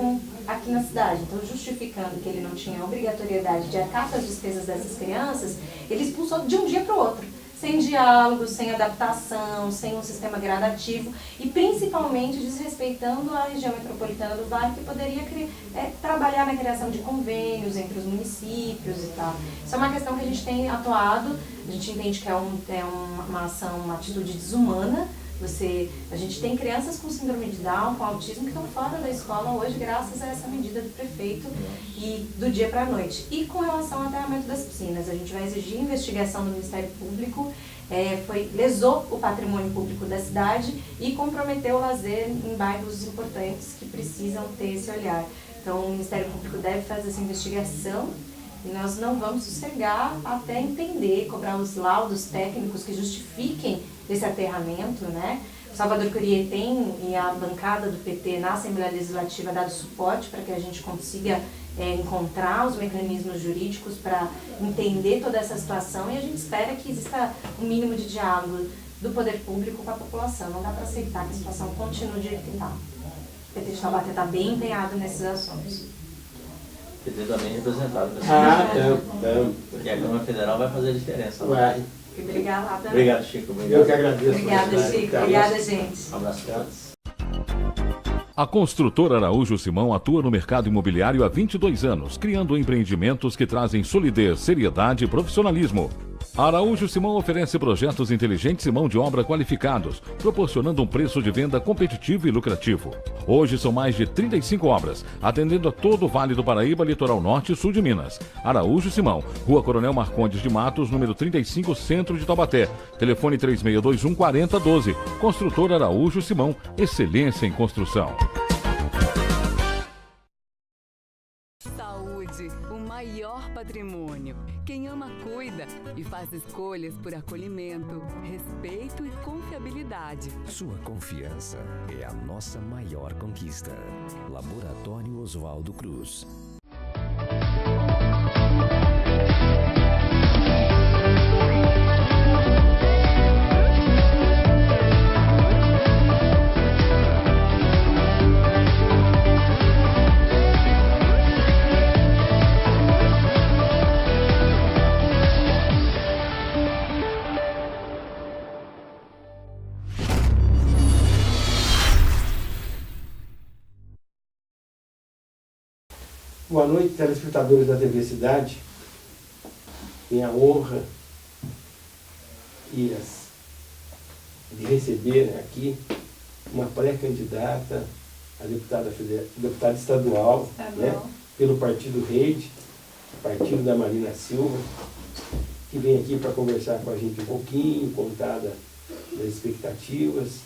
aqui na cidade. Então, justificando que ele não tinha obrigatoriedade de arcar com as despesas dessas crianças, ele expulsou de um dia para o outro, sem diálogo, sem adaptação, sem um sistema gradativo e principalmente desrespeitando a região metropolitana do Vale, que poderia trabalhar na criação de convênios entre os municípios e tal. Isso é uma questão que a gente tem atuado, a gente entende que é uma ação, uma atitude desumana. A gente tem crianças com síndrome de Down, com autismo, que estão fora da escola hoje, graças a essa medida do prefeito e do dia para a noite. E com relação ao aterramento das piscinas, a gente vai exigir investigação do Ministério Público, lesou o patrimônio público da cidade e comprometeu o lazer em bairros importantes que precisam ter esse olhar. Então, o Ministério Público deve fazer essa investigação e nós não vamos sossegar até entender, cobrar os laudos técnicos que justifiquem esse aterramento, né? O Salvador Courier tem, e a bancada do PT na Assembleia Legislativa, dado suporte para que a gente consiga encontrar os mecanismos jurídicos para entender toda essa situação, e a gente espera que exista um mínimo de diálogo do poder público com a população. Não dá para aceitar que a situação continue do jeito que está. O PT de Taubaté está bem empenhado nesses assuntos. PT também representado. E a Câmara Federal vai fazer a diferença. Vai. E brigar lá também. Obrigado, Chico. Obrigado. Eu que agradeço. Obrigada, Chico. Obrigada, gente. Um abraço a todos. A construtora Araújo Simão atua no mercado imobiliário há 22 anos, criando empreendimentos que trazem solidez, seriedade e profissionalismo. A Araújo Simão oferece projetos inteligentes e mão de obra qualificados, proporcionando um preço de venda competitivo e lucrativo. Hoje são mais de 35 obras, atendendo a todo o Vale do Paraíba, Litoral Norte e Sul de Minas. Araújo Simão, Rua Coronel Marcondes de Matos, número 35, Centro de Taubaté. Telefone 3621 4012. Construtora Araújo Simão, excelência em construção. Saúde, o maior patrimônio. Quem ama, cuida e faz escolhas por acolhimento, respeito e confiabilidade. Sua confiança é a nossa maior conquista. Laboratório Oswaldo Cruz. Boa noite, telespectadores da TV Cidade. Tenho a honra de receber aqui uma pré-candidata a deputada estadual, né, pelo Partido Rede, partido da Marina Silva, que vem aqui para conversar com a gente um pouquinho, contar das expectativas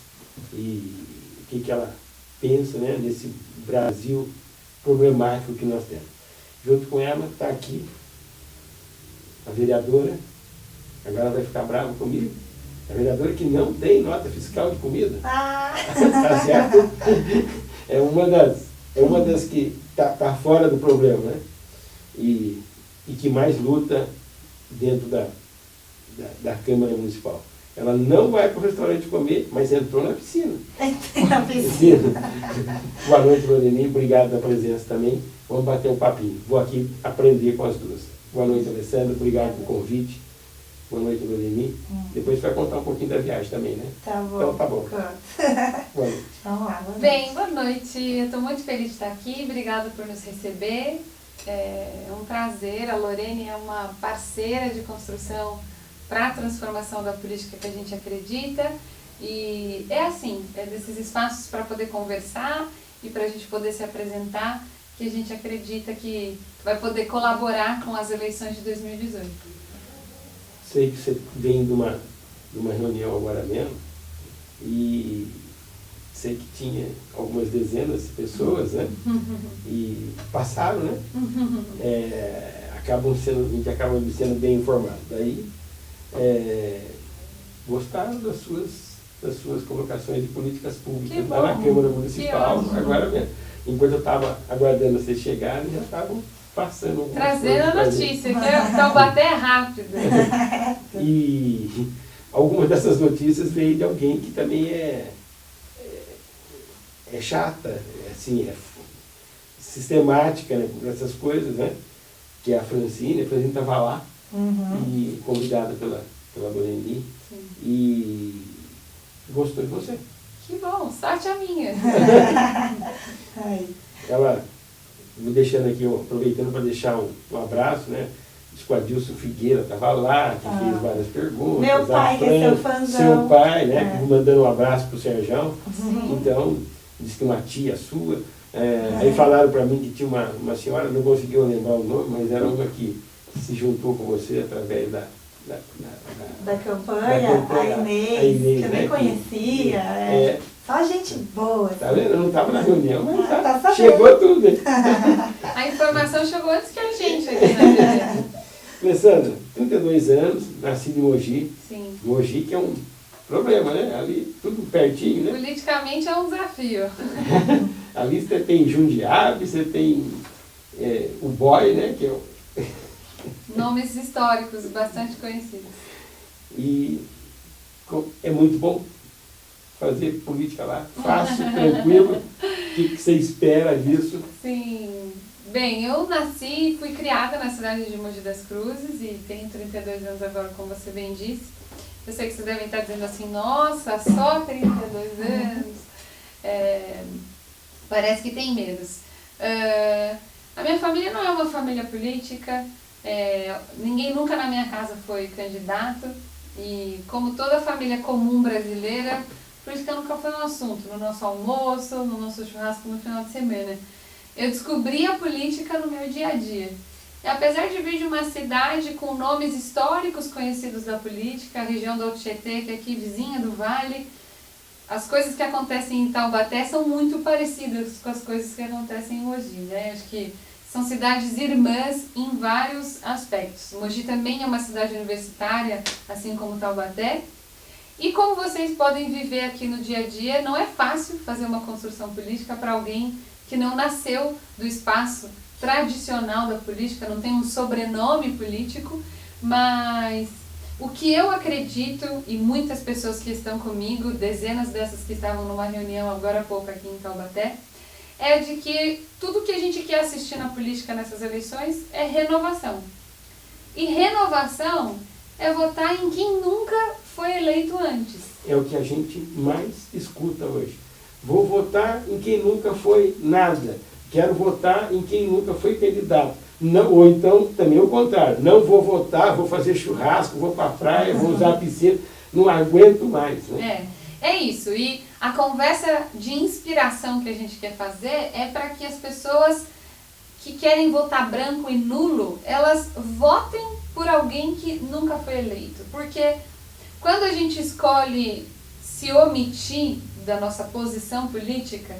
e o que ela pensa, né, nesse Brasil problemático que nós temos. Junto com ela está aqui a vereadora, agora vai ficar brava comigo, a vereadora que não tem nota fiscal de comida. Tá certo? É uma das que tá fora do problema, né? E que mais luta dentro da Câmara Municipal. Ela não vai para o restaurante comer, mas entrou na piscina. Na piscina. Boa noite, Loreni. Obrigado pela presença também. Vamos bater um papinho. Vou aqui aprender com as duas. Boa noite, Alessandra. Obrigado pelo convite. Boa noite, Loreni. Depois vai contar um pouquinho da viagem também, né? Tá bom. Então tá bom. Boa noite. Vamos lá. Bem, boa noite. Eu estou muito feliz de estar aqui. Obrigada por nos receber. É um prazer. A Lorene é uma parceira de construção para a transformação da política que a gente acredita, e é assim, é desses espaços para poder conversar e para a gente poder se apresentar que a gente acredita que vai poder colaborar com as eleições de 2018. Sei que você vem de uma reunião agora mesmo e sei que tinha algumas dezenas de pessoas, né? E passaram, né? A gente acaba sendo bem informado. Daí gostaram das suas colocações de políticas públicas lá na Câmara Municipal, agora mesmo. Enquanto eu estava aguardando vocês chegarem, já estavam passando. Trazendo a notícia, que o Taubaté é rápido. E algumas dessas notícias veio de alguém que também é chata, assim, sistemática, né, com essas coisas, né? Que é a Francine estava lá. E convidada pela Loreni e gostou de você. Que bom, sorte a minha. Ela, vou deixando aqui, aproveitando para deixar um abraço, né? O Adilson Figueira estava lá, que fez várias perguntas. Meu pai, que é seu fãzão. Seu pai, né? Mandando um abraço para o Serjão. Então, disse que uma tia sua. Aí falaram para mim que tinha uma senhora, não conseguiu lembrar o nome, mas era uma que se juntou com você através da campanha, a Inês, que eu nem conhecia. Só gente boa. Tá vendo? Eu não estava na reunião, mas tá chegou tudo. A informação chegou antes que a gente aqui na TV. Alessandra, 32 anos, nascido em Mogi. Sim. Mogi que é um problema, né? Ali tudo pertinho, né? Politicamente é um desafio. Ali você tem Jundiaí, você tem o boy, né? Que é o... Nomes históricos bastante conhecidos. E é muito bom fazer política lá, fácil, tranquilo. O que você espera disso? Sim. Bem, eu nasci e fui criada na cidade de Mogi das Cruzes e tenho 32 anos agora, como você bem disse. Eu sei que vocês devem estar dizendo assim, nossa, só 32 anos. Parece que tem menos. A minha família não é uma família política, ninguém nunca na minha casa foi candidato e, como toda família comum brasileira, política nunca foi um assunto no nosso almoço, no nosso churrasco no final de semana. Eu descobri a política no meu dia a dia. E apesar de vir de uma cidade com nomes históricos conhecidos da política, a região do Alto Tietê, que é aqui vizinha do Vale, as coisas que acontecem em Taubaté são muito parecidas com as coisas que acontecem em Mogi, né? Acho que são cidades irmãs em vários aspectos. Mogi também é uma cidade universitária, assim como Taubaté. E como vocês podem viver aqui no dia a dia, não é fácil fazer uma construção política para alguém que não nasceu do espaço tradicional da política, não tem um sobrenome político, mas o que eu acredito, e muitas pessoas que estão comigo, dezenas dessas que estavam numa reunião agora há pouco aqui em Taubaté, é de que tudo que a gente quer assistir na política nessas eleições é renovação. E renovação é votar em quem nunca foi eleito antes. É o que a gente mais escuta hoje. Vou votar em quem nunca foi nada. Quero votar em quem nunca foi candidato. Não, ou então, também o contrário. Não vou votar, vou fazer churrasco, vou para a praia, vou usar a piscina. Não aguento mais. Né? É isso. E a conversa de inspiração que a gente quer fazer é para que as pessoas que querem votar branco e nulo, elas votem por alguém que nunca foi eleito. Porque quando a gente escolhe se omitir da nossa posição política,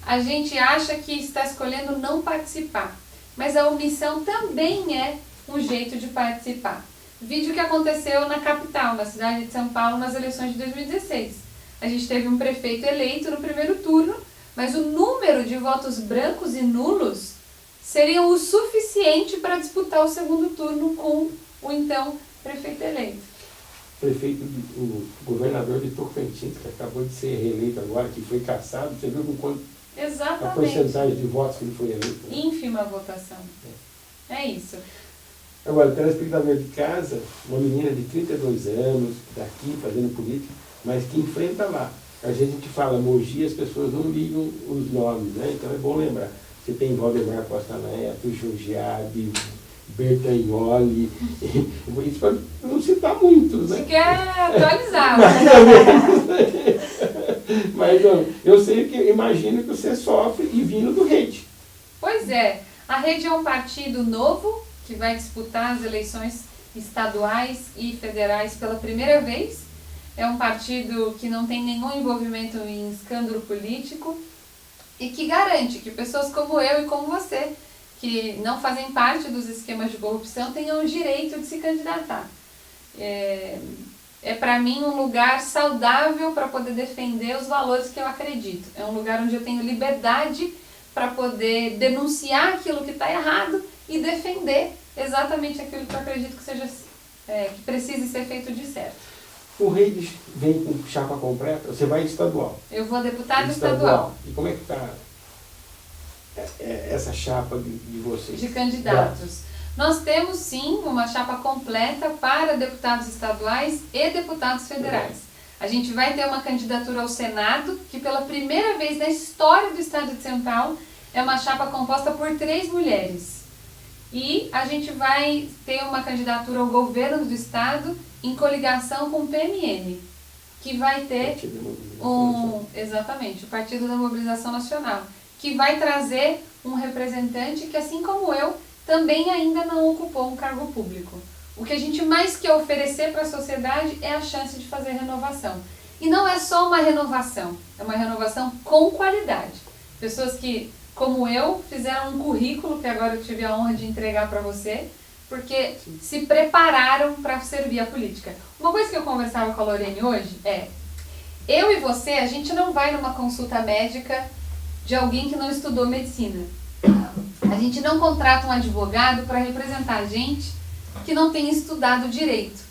a gente acha que está escolhendo não participar. Mas a omissão também é um jeito de participar. Vídeo que aconteceu na capital, na cidade de São Paulo, nas eleições de 2016. A gente teve um prefeito eleito no primeiro turno, mas o número de votos brancos e nulos seriam o suficiente para disputar o segundo turno com o então prefeito eleito. O governador de Tocantins, que acabou de ser reeleito agora, que foi cassado, você viu com quanto? Exatamente. A porcentagem de votos que ele foi eleito. Né? Ínfima a votação. É isso. Agora, o telespectador de casa, uma menina de 32 anos, daqui fazendo política, mas que enfrenta lá. Às vezes a gente fala Mogi, as pessoas não ligam os nomes, né? Então é bom lembrar. Você tem Valdemar Costa Neto, Jojade, Bertagnoli, isso para não citar muitos, né? Você quer atualizar. Mas eu sei que, imagino que você sofre e vindo do Rede. Pois é, a Rede é um partido novo que vai disputar as eleições estaduais e federais pela primeira vez. É um partido que não tem nenhum envolvimento em escândalo político e que garante que pessoas como eu e como você, que não fazem parte dos esquemas de corrupção, tenham o direito de se candidatar. É para mim um lugar saudável para poder defender os valores que eu acredito. É um lugar onde eu tenho liberdade para poder denunciar aquilo que está errado e defender exatamente aquilo que eu acredito que seja que precise ser feito de certo. O Rede vem com chapa completa, você vai estadual. Eu vou deputado estadual. E como é que está essa chapa de vocês? De candidatos. Nós temos sim uma chapa completa para deputados estaduais e deputados federais. A gente vai ter uma candidatura ao Senado, que pela primeira vez na história do estado de São Paulo é uma chapa composta por 3 mulheres. E a gente vai ter uma candidatura ao governo do estado em coligação com o PMN, que vai ter exatamente, o Partido da Mobilização Nacional, que vai trazer um representante que, assim como eu, também ainda não ocupou um cargo público. O que a gente mais quer oferecer para a sociedade é a chance de fazer renovação. E não é só uma renovação, é uma renovação com qualidade. Pessoas que, como eu, fizeram um currículo, que agora eu tive a honra de entregar para você, porque se prepararam para servir a política. Uma coisa que eu conversava com a Lorene hoje é, eu e você, a gente não vai numa consulta médica de alguém que não estudou medicina. A A gente não contrata um advogado para representar a gente que não tem estudado direito.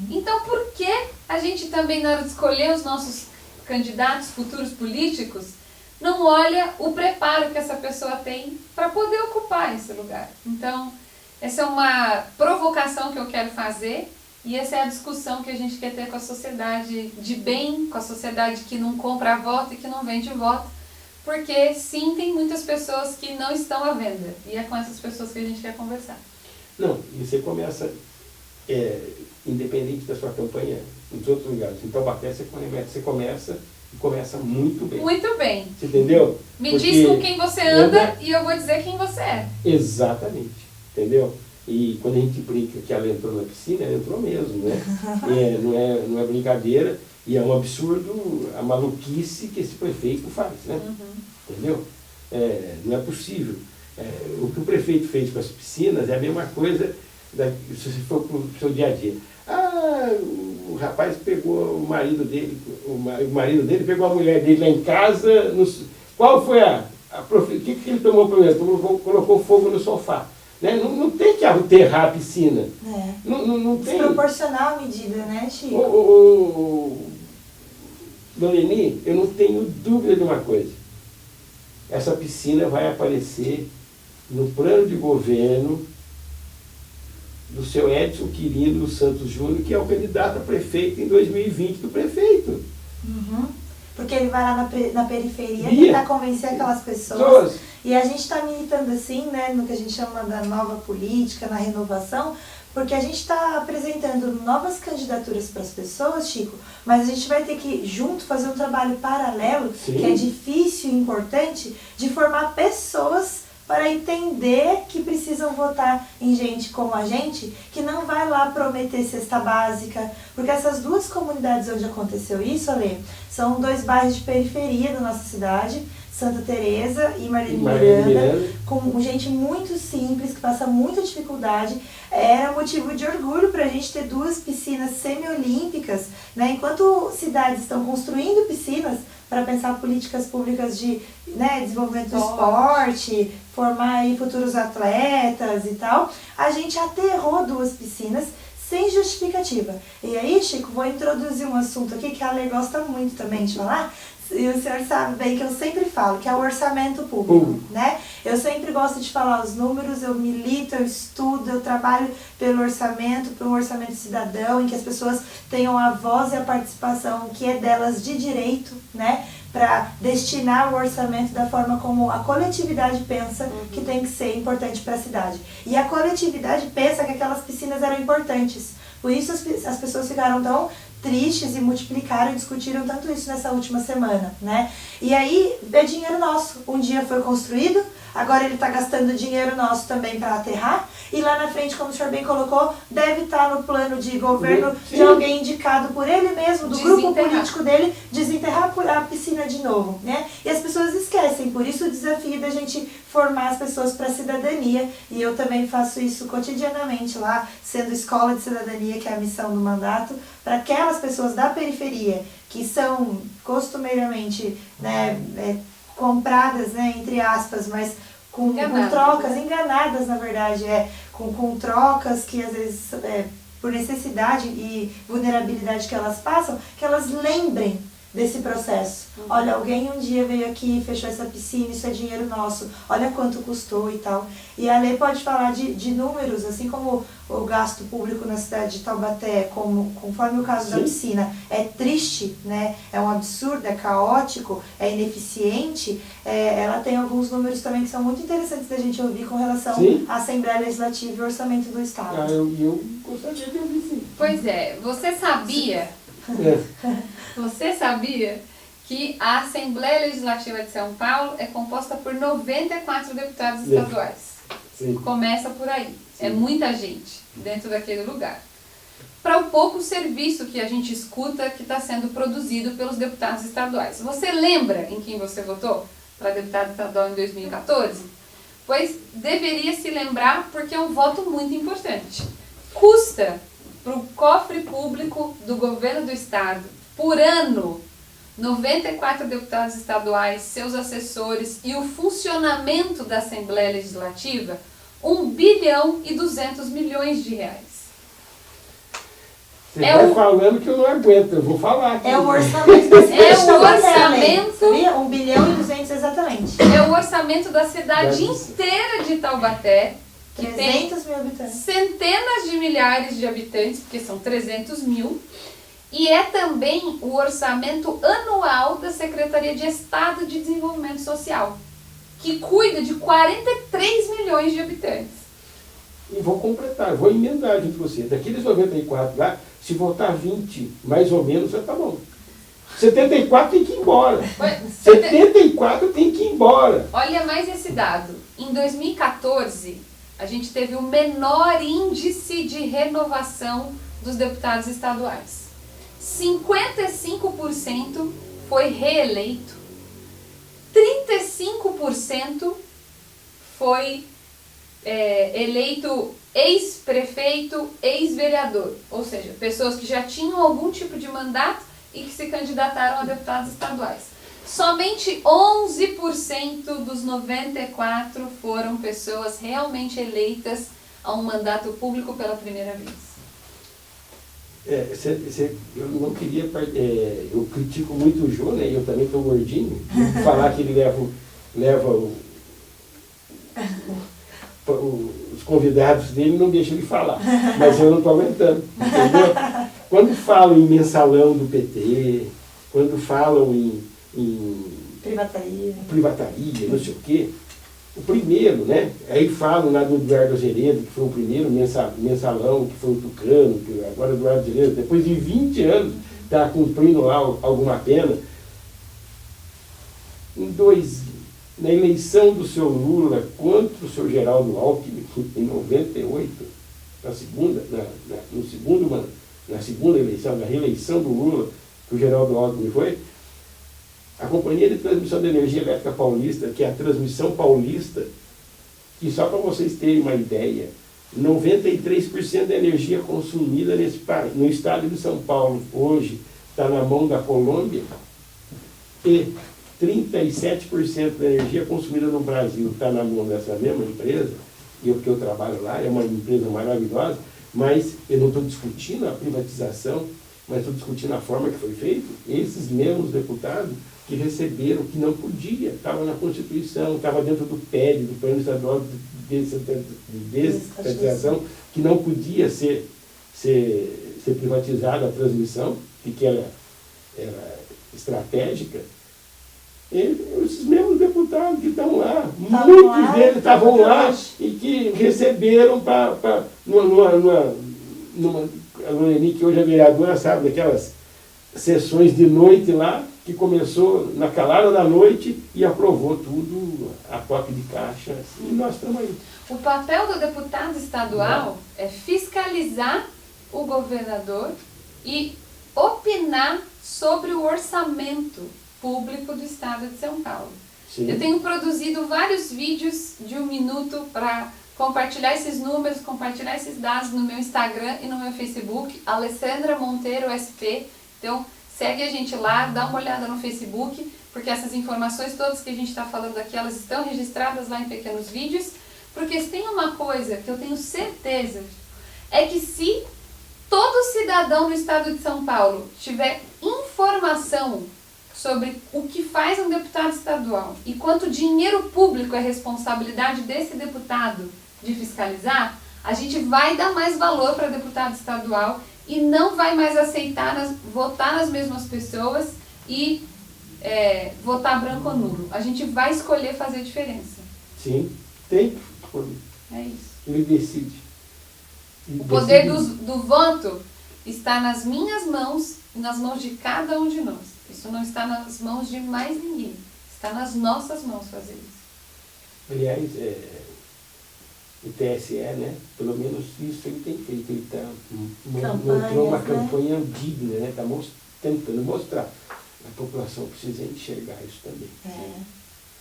Então, por que a gente também, na hora de escolher os nossos candidatos futuros políticos, não olha o preparo que essa pessoa tem para poder ocupar esse lugar? Então, essa é uma provocação que eu quero fazer e essa é a discussão que a gente quer ter com a sociedade de bem, com a sociedade que não compra voto e que não vende voto, porque sim, tem muitas pessoas que não estão à venda e é com essas pessoas que a gente quer conversar. Não, e você começa, independente da sua campanha, nos outros lugares. Em Taubaté você começa muito bem. Muito bem. Você entendeu? Me diz com quem você anda e eu vou dizer quem você é. Exatamente, entendeu? E quando a gente brinca que ela entrou na piscina, ela entrou mesmo, né? Não é brincadeira e é um absurdo a maluquice que esse prefeito faz, né? Entendeu? Não é possível. O que o prefeito fez com as piscinas é a mesma coisa se você for para o seu dia a dia. O rapaz pegou o marido dele, pegou a mulher dele lá em casa. Qual foi o que ele tomou primeiro? Colocou fogo no sofá. Né? Não tem que aterrar a piscina. Não tem. Desproporcional a medida, né, Chico? Dona Eni, eu não tenho dúvida de uma coisa. Essa piscina vai aparecer no plano de governo do seu Edson Quirino Santos Júnior, que é o candidato a prefeito em 2020 do prefeito. Porque ele vai lá na periferia tentar convencer aquelas pessoas. E a gente está militando assim, né, no que a gente chama da nova política, na renovação, porque a gente está apresentando novas candidaturas para as pessoas, Chico, mas a gente vai ter que, junto, fazer um trabalho paralelo, que é difícil e importante, de formar pessoas para entender que precisam votar em gente como a gente, que não vai lá prometer cesta básica, porque essas duas comunidades onde aconteceu isso, Ale, são 2 bairros de periferia da nossa cidade, Santa Teresa e Marlene Miranda, com gente muito simples, que passa muita dificuldade. Era motivo de orgulho para a gente ter 2 piscinas semiolímpicas, né? Enquanto cidades estão construindo piscinas para pensar políticas públicas de desenvolvimento do esporte, formar aí futuros atletas e tal, a gente aterrou 2 piscinas sem justificativa. E aí, Chico, vou introduzir um assunto aqui que a Ale gosta muito também de falar, e o senhor sabe bem que eu sempre falo, que é o orçamento público, né? Eu sempre gosto de falar os números, eu milito, eu estudo, eu trabalho pelo orçamento, por um orçamento cidadão, em que as pessoas tenham a voz e a participação que é delas de direito, né? Para destinar o orçamento da forma como a coletividade pensa que tem que ser importante para a cidade. E a coletividade pensa que aquelas piscinas eram importantes. Por isso as pessoas ficaram tão tristes e multiplicaram e discutiram tanto isso nessa última semana, né? E aí é dinheiro nosso. Um dia foi construído, agora ele está gastando dinheiro nosso também para aterrar, e lá na frente, como o senhor bem colocou, deve estar no plano de governo de alguém indicado por ele mesmo, do grupo político dele, desenterrar a piscina de novo, né? E as pessoas esquecem, por isso o desafio da gente formar as pessoas para a cidadania, e eu também faço isso cotidianamente lá, sendo escola de cidadania, que é a missão do mandato, para aquelas pessoas da periferia que são costumeiramente compradas, entre aspas, mas com trocas, enganadas na verdade, com trocas que às vezes por necessidade e vulnerabilidade que elas passam, que elas lembrem desse processo. Olha, alguém um dia veio aqui e fechou essa piscina, isso é dinheiro nosso, olha quanto custou e tal. E a lei pode falar de números, assim como o gasto público na cidade de Taubaté, conforme o caso da piscina, é triste, né? É um absurdo, é caótico, é ineficiente. Ela tem alguns números também que são muito interessantes da gente ouvir com relação à Assembleia Legislativa e Orçamento do Estado. Eu gostaria de ouvir, sim. Pois é, você sabia que a Assembleia Legislativa de São Paulo é composta por 94 deputados estaduais? Começa por aí. É muita gente dentro daquele lugar. Para o pouco serviço que a gente escuta que está sendo produzido pelos deputados estaduais. Você lembra em quem você votou para deputado estadual em 2014? Pois deveria se lembrar, porque é um voto muito importante. Custa para o cofre público do governo do estado, por ano, 94 deputados estaduais, seus assessores e o funcionamento da Assembleia Legislativa, 1 bilhão e 200 milhões de reais. Você vai falando que eu não aguento, eu vou falar aqui. É o orçamento da cidade. É o orçamento. 1 bilhão e 200 exatamente. É o orçamento da cidade inteira de Taubaté, que 300 tem mil habitantes. centenas de milhares de habitantes, porque são 300 mil. E é também o orçamento anual da Secretaria de Estado de Desenvolvimento Social, que cuida de 43 milhões de habitantes. E vou completar, vou emendar junto com você. Daqueles 94 lá, se voltar 20, mais ou menos, já tá bom. 74 tem que ir embora. 74 tem que ir embora. Olha mais esse dado. Em 2014, a gente teve o menor índice de renovação dos deputados estaduais. 55% foi reeleito, 35% foi eleito ex-prefeito, ex-vereador, ou seja, pessoas que já tinham algum tipo de mandato e que se candidataram a deputados estaduais. Somente 11% dos 94 foram pessoas realmente eleitas a um mandato público pela primeira vez. Eu não queria... eu critico muito o Jô, né? Eu também estou gordinho. Falar que ele leva os convidados dele, não deixa ele falar. Mas eu não estou aguentando, entendeu? Quando falam em mensalão do PT, quando falam em privataria, não sei o quê, o primeiro, né? Aí falam lá do Eduardo Azeredo, que foi o primeiro mensalão, que foi o Tucano, que agora o Eduardo Azeredo, depois de 20 anos, está cumprindo lá alguma pena. Na eleição do seu Lula contra o seu Geraldo Alckmin, em 98, na segunda eleição, na reeleição do Lula, que o Geraldo Alckmin foi, a Companhia de Transmissão de Energia Elétrica Paulista, que é a Transmissão Paulista, que só para vocês terem uma ideia, 93% da energia consumida no estado de São Paulo hoje está na mão da Colômbia e 37% da energia consumida no Brasil está na mão dessa mesma empresa, e eu trabalho lá, é uma empresa maravilhosa, mas eu não estou discutindo a privatização, mas estou discutindo a forma que foi feito. Esses mesmos deputados que receberam, que não podia, estava na Constituição, estava dentro do PED, do Plano Estadual de Desestatização, que não podia ser privatizada a transmissão, que era estratégica. Esses mesmos deputados que estão lá, muitos deles estavam lá e que receberam a Loreni, que hoje é vereadora, sabe, daquelas sessões de noite lá, que começou na calada da noite e aprovou tudo a toque de caixa, assim, e nós estamos aí. O papel do deputado estadual é fiscalizar o governador e opinar sobre o orçamento público do estado de São Paulo. Sim. Eu tenho produzido vários vídeos de 1 minuto para compartilhar esses números, compartilhar esses dados no meu Instagram e no meu Facebook, Alessandra Monteiro SP. Então, segue a gente lá, dá uma olhada no Facebook, porque essas informações todas que a gente está falando aqui, elas estão registradas lá em pequenos vídeos, porque se tem uma coisa que eu tenho certeza, é que se todo cidadão no estado de São Paulo tiver informação sobre o que faz um deputado estadual e quanto dinheiro público é responsabilidade desse deputado de fiscalizar, a gente vai dar mais valor para deputado estadual e não vai mais aceitar votar nas mesmas pessoas e votar branco ou nulo. A gente vai escolher fazer diferença. Sim, tem que escolher. É isso. Ele decide. O poder do voto está nas minhas mãos e nas mãos de cada um de nós. Isso não está nas mãos de mais ninguém. Está nas nossas mãos fazer isso. Aliás, o TSE, né? Pelo menos isso ele tem feito. Ele mostrou uma campanha digna, né? Está tentando mostrar. A população precisa enxergar isso também.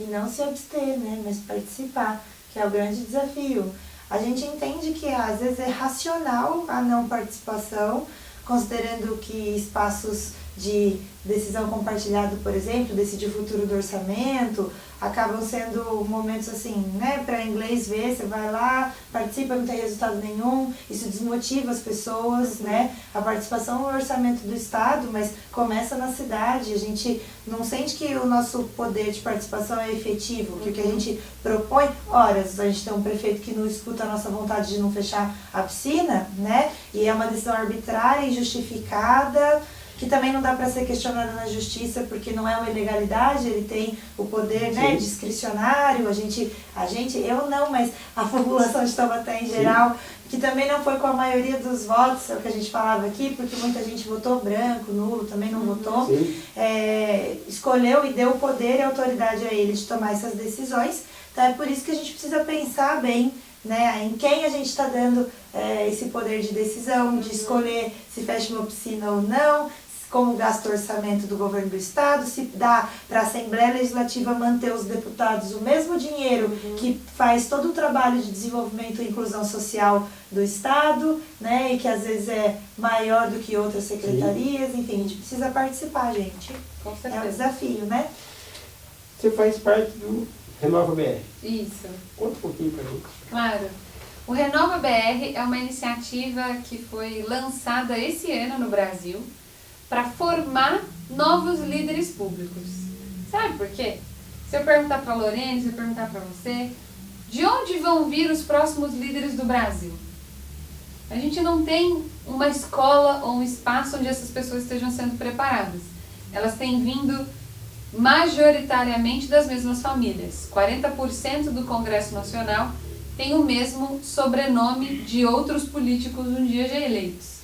E não se abster, né? Mas participar, que é o grande desafio. A gente entende que às vezes é racional a não participação, considerando que espaços de decisão compartilhada, por exemplo, decidir o futuro do orçamento, acabam sendo momentos assim, né, para inglês ver, você vai lá, participa, não tem resultado nenhum, isso desmotiva as pessoas, né, a participação no orçamento do Estado, mas começa na cidade, a gente não sente que o nosso poder de participação é efetivo, que o que a gente propõe, horas, a gente tem um prefeito que não escuta a nossa vontade de não fechar a piscina, né, e é uma decisão arbitrária e injustificada, que também não dá para ser questionada na justiça, porque não é uma ilegalidade, ele tem o poder, né, discricionário, eu não, mas a população de Taubaté em geral, que também não foi com a maioria dos votos, é o que a gente falava aqui, porque muita gente votou branco, nulo, também não votou, escolheu e deu o poder e a autoridade a ele de tomar essas decisões, então é por isso que a gente precisa pensar bem, né, em quem a gente está dando esse poder de decisão, de escolher se fecha uma piscina ou não, como gasta o orçamento do governo do Estado, se dá para a Assembleia Legislativa manter os deputados o mesmo dinheiro que faz todo o trabalho de desenvolvimento e inclusão social do Estado, né, e que às vezes é maior do que outras secretarias, enfim, a gente precisa participar, gente. Com certeza. É um desafio, né? Você faz parte do Renova BR. Isso. Conta um pouquinho para gente. Claro. O Renova BR é uma iniciativa que foi lançada esse ano no Brasil para formar novos líderes públicos. Sabe por quê? Se eu perguntar para a Lorene, se eu perguntar para você, de onde vão vir os próximos líderes do Brasil? A gente não tem uma escola ou um espaço onde essas pessoas estejam sendo preparadas. Elas têm vindo majoritariamente das mesmas famílias. 40% do Congresso Nacional tem o mesmo sobrenome de outros políticos um dia já eleitos.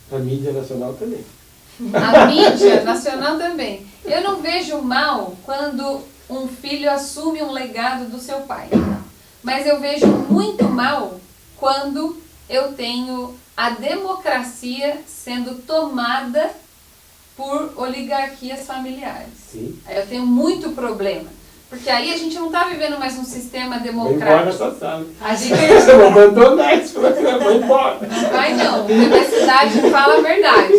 A mídia nacional também. A mídia nacional também. Eu não vejo mal quando um filho assume um legado do seu pai. Mas eu vejo muito mal quando eu tenho a democracia sendo tomada por oligarquias familiares. Sim. Aí eu tenho muito problema. Porque aí a gente não está vivendo mais um sistema Vai democrático. embora essa sala. A gente... Você vai abandonar esse programa, vai embora. Não vai não, a universidade fala a verdade.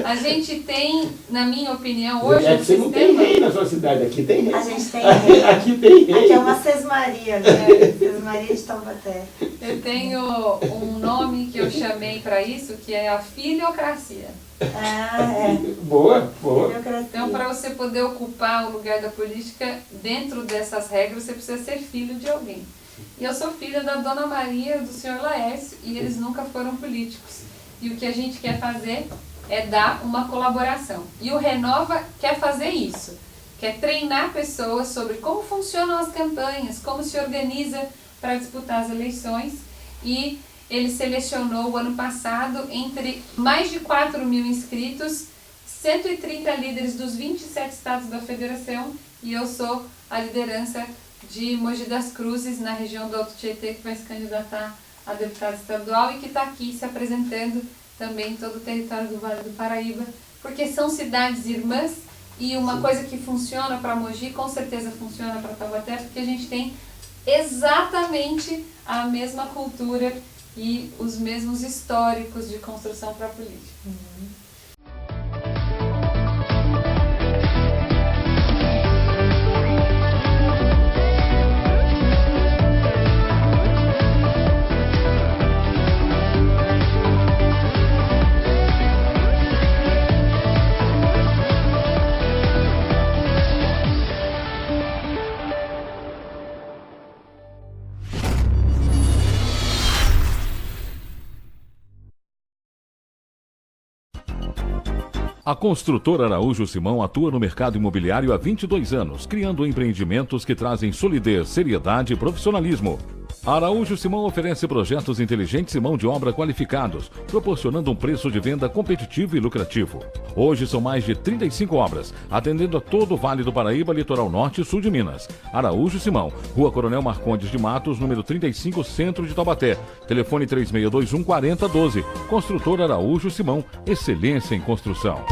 A gente tem, na minha opinião, hoje É um que você não tem sistema... rei na sua cidade, aqui tem rei. A gente tem rei. Aqui tem rei. Aqui é uma Sesmaria, né? Sesmaria de Taubaté. Eu tenho um nome que eu chamei para isso, que é a filiocracia. Boa, boa. Então, para você poder ocupar o lugar da política, dentro dessas regras, você precisa ser filho de alguém. E eu sou filha da Dona Maria e do Sr. Laércio, e eles nunca foram políticos. E o que a gente quer fazer é dar uma colaboração. E o Renova quer fazer isso. Quer treinar pessoas sobre como funcionam as campanhas, como se organiza para disputar as eleições. E ele selecionou o ano passado, entre mais de 4 mil inscritos, 130 líderes dos 27 estados da federação, e eu sou a liderança de Mogi das Cruzes, na região do Alto Tietê, que vai se candidatar a deputada estadual e que está aqui se apresentando também em todo o território do Vale do Paraíba, porque são cidades irmãs, e uma coisa que funciona para Mogi, com certeza funciona para Taubaté, porque a gente tem exatamente a mesma cultura e os mesmos históricos de construção para a política. A construtora Araújo Simão atua no mercado imobiliário há 22 anos, criando empreendimentos que trazem solidez, seriedade e profissionalismo. A Araújo Simão oferece projetos inteligentes e mão de obra qualificados, proporcionando um preço de venda competitivo e lucrativo. Hoje são mais de 35 obras, atendendo a todo o Vale do Paraíba, Litoral Norte e Sul de Minas. Araújo Simão, Rua Coronel Marcondes de Matos, número 35, Centro de Taubaté. Telefone 3621-4012. Construtora Araújo Simão, excelência em construção.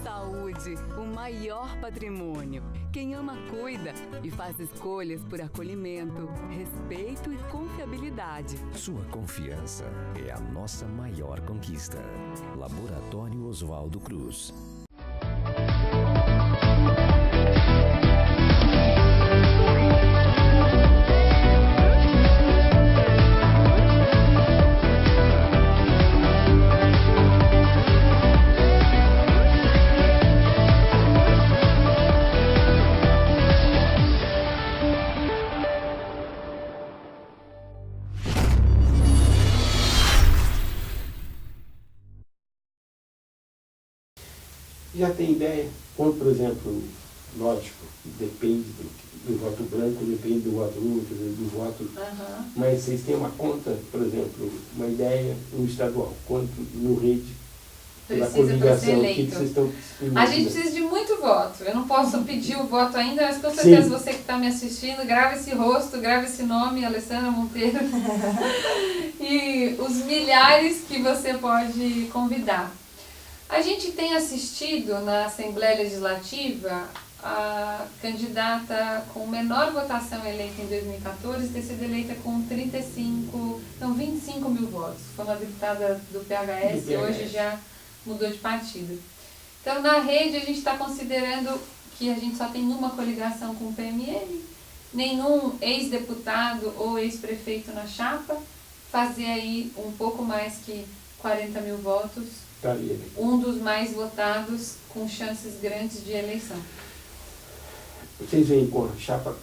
Saúde, O maior patrimônio. Quem ama, cuida e faz escolhas por acolhimento, respeito e confiabilidade. Sua confiança é a nossa maior conquista. Laboratório Oswaldo Cruz. Já tem ideia? Quando, por exemplo, lógico, depende do voto branco, depende do voto útil, do voto... Mas vocês têm uma conta, por exemplo, uma ideia no estadual, quanto no rede, pela coligação, o que vocês estão... A gente precisa de muito voto. Eu não posso pedir o voto ainda, mas com certeza Sim. Você que está me assistindo, grava esse rosto, grava esse nome, Alessandra Monteiro. E os milhares que você pode convidar. A gente tem assistido na Assembleia Legislativa a candidata com menor votação eleita em 2014 ter sido eleita com 25 mil votos. Foi uma deputada do PHS e hoje já mudou de partido. Então, na rede, a gente está considerando que a gente só tem uma coligação com o PMN, nenhum ex-deputado ou ex-prefeito na chapa, fazer aí um pouco mais que 40 mil votos. Um dos mais votados com chances grandes de eleição. Vocês vêm com a chapa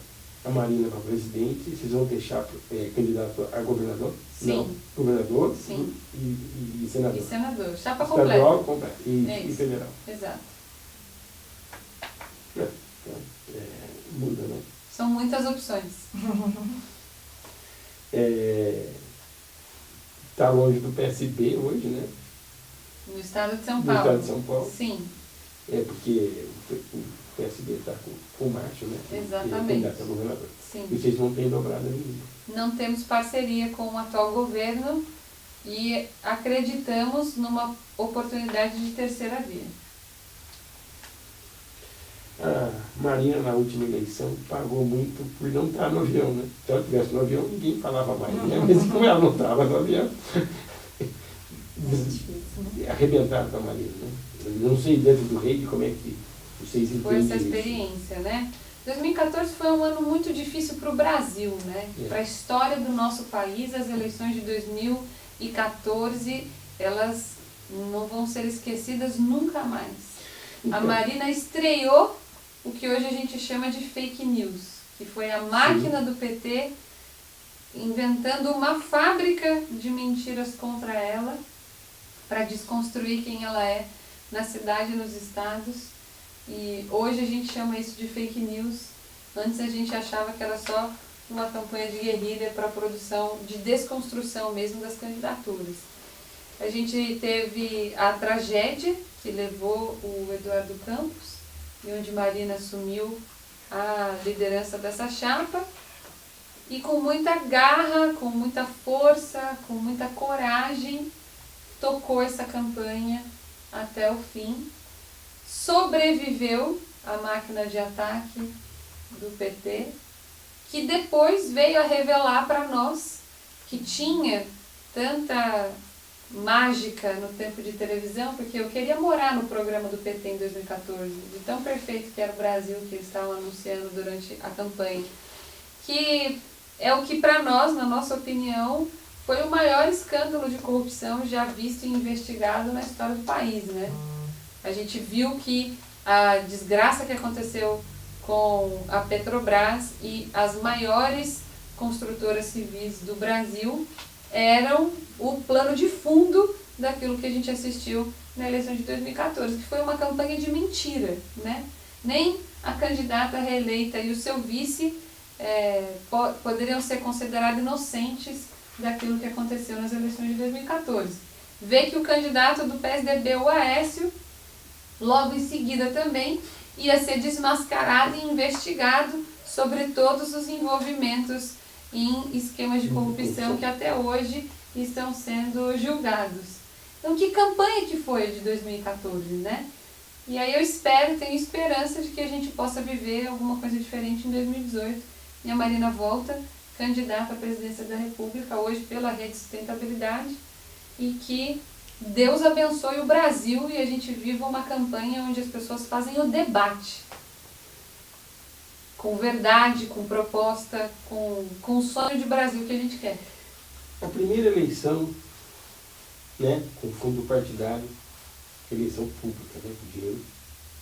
a Marina para presidente, vocês vão ter chapa candidato a governador? Sim. Não, governador. Sim. E senador. E senador, chapa estadual, completa. E federal. Exato. Muda, né? São muitas opções. Está longe do PSB hoje, né? No estado de São No Paulo. estado de São Paulo. Sim. Porque o PSB está com o Márcio, né? Exatamente. Candidato a governador. Sim. E vocês não têm dobrado nenhuma. Não temos parceria com o atual governo e acreditamos numa oportunidade de terceira via. A Marina, na última eleição, pagou muito por não estar no avião, né? Se ela estivesse no avião, ninguém falava mais, né? Mas como ela não estava no avião, arrebentaram com a Marina, né? Eu não sei dentro do rede como é que vocês entendem Foi essa isso. experiência, né? 2014 foi um ano muito difícil para o Brasil, né? Para a história do nosso país, as eleições de 2014, elas não vão ser esquecidas nunca mais. Então, A Marina estreou o que hoje a gente chama de fake news, que foi a máquina do PT inventando uma fábrica de mentiras contra ela para desconstruir quem ela é na cidade e nos estados. E hoje a gente chama isso de fake news. Antes a gente achava que era só uma campanha de guerrilha para a produção, de desconstrução mesmo das candidaturas. A gente teve a tragédia que levou o Eduardo Campos, e onde Marina assumiu a liderança dessa chapa, e com muita garra, com muita força, com muita coragem, tocou essa campanha até o fim. Sobreviveu à máquina de ataque do PT, que depois veio a revelar para nós que tinha tanta mágica no tempo de televisão, porque eu queria morar no programa do PT em 2014, de tão perfeito que era o Brasil que eles estavam anunciando durante a campanha, que é o que para nós, na nossa opinião, foi o maior escândalo de corrupção já visto e investigado na história do país, né? A gente viu que a desgraça que aconteceu com a Petrobras e as maiores construtoras civis do Brasil eram o plano de fundo daquilo que a gente assistiu na eleição de 2014, que foi uma campanha de mentira, né? Nem a candidata reeleita e o seu vice poderiam ser considerados inocentes daquilo que aconteceu nas eleições de 2014. Vê que o candidato do PSDB, o Aécio, logo em seguida também ia ser desmascarado e investigado sobre todos os envolvimentos em esquemas de corrupção que até hoje estão sendo julgados. Então, que campanha que foi a de 2014, né? E aí eu tenho esperança de que a gente possa viver alguma coisa diferente em 2018. E a Marina volta, candidata à presidência da República, hoje pela Rede Sustentabilidade, e que Deus abençoe o Brasil e a gente viva uma campanha onde as pessoas fazem o debate. Com verdade, com proposta, com o sonho de Brasil que a gente quer. A primeira eleição, né, com fundo partidário, eleição pública, né, com dinheiro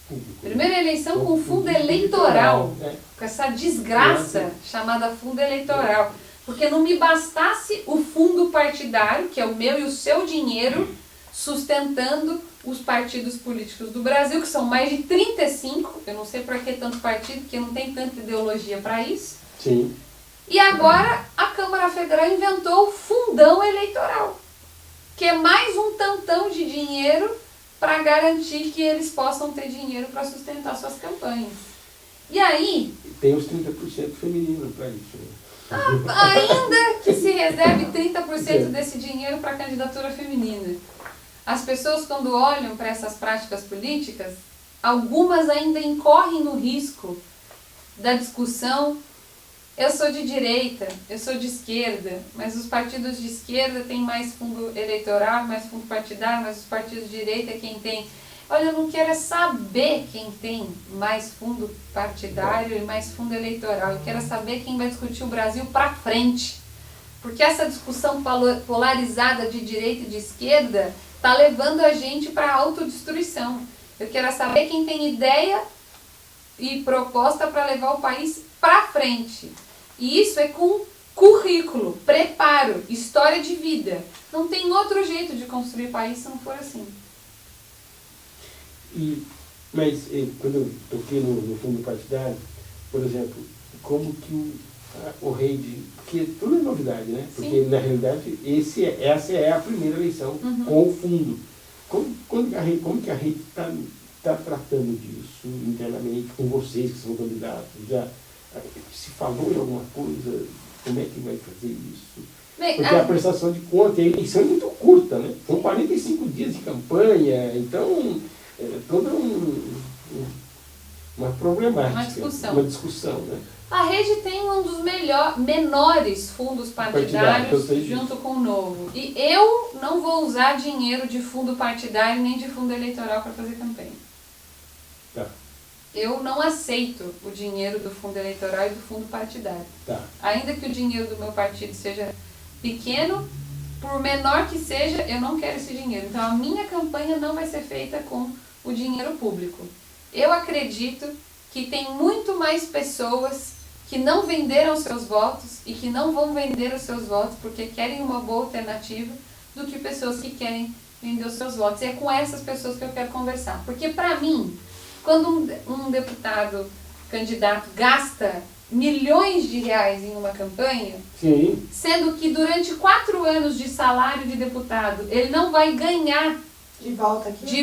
público. Primeira eleição com fundo eleitoral, né? com essa desgraça chamada fundo eleitoral. Porque não me bastasse o fundo partidário, que é o meu e o seu dinheiro, sustentando os partidos políticos do Brasil, que são mais de 35, eu não sei para que tanto partido, porque não tem tanta ideologia para isso. Sim. E agora a Câmara Federal inventou o fundão eleitoral, que é mais um tantão de dinheiro para garantir que eles possam ter dinheiro para sustentar suas campanhas. E aí... Tem os 30% feminino para isso, né? Ainda que se reserve 30% desse dinheiro para a candidatura feminina. As pessoas, quando olham para essas práticas políticas, algumas ainda incorrem no risco da discussão: eu sou de direita, eu sou de esquerda, mas os partidos de esquerda têm mais fundo eleitoral, mais fundo partidário, mas os partidos de direita é quem tem. Olha, eu não quero saber quem tem mais fundo partidário e mais fundo eleitoral. Eu quero saber quem vai discutir o Brasil para frente. Porque essa discussão polarizada de direita e de esquerda está levando a gente para a autodestruição. Eu quero saber quem tem ideia e proposta para levar o país para frente. E isso é com currículo, preparo, história de vida. Não tem outro jeito de construir país se não for assim. Mas quando eu toquei no fundo partidário, por exemplo, como que o rei de... Porque tudo é novidade, né? Porque, sim, na realidade, essa é a primeira eleição com o fundo. Como que a rede está tratando disso internamente, com vocês que são candidatos? Já se falou em alguma coisa? Como é que vai fazer isso? Porque a prestação de conta, a eleição é muito curta, né? São 45 dias de campanha, então... toda uma problemática, uma discussão, né? A rede tem um dos menores fundos partidários junto com o Novo. E eu não vou usar dinheiro de fundo partidário nem de fundo eleitoral para fazer campanha. Tá. Eu não aceito o dinheiro do fundo eleitoral e do fundo partidário. Tá. Ainda que o dinheiro do meu partido seja pequeno, por menor que seja, eu não quero esse dinheiro. Então a minha campanha não vai ser feita com o dinheiro público. Eu acredito que tem muito mais pessoas que não venderam seus votos e que não vão vender os seus votos porque querem uma boa alternativa do que pessoas que querem vender os seus votos. E é com essas pessoas que eu quero conversar. Porque para mim, quando um deputado candidato gasta milhões de reais em uma campanha, sim, sendo que durante 4 anos de salário de deputado ele não vai ganhar de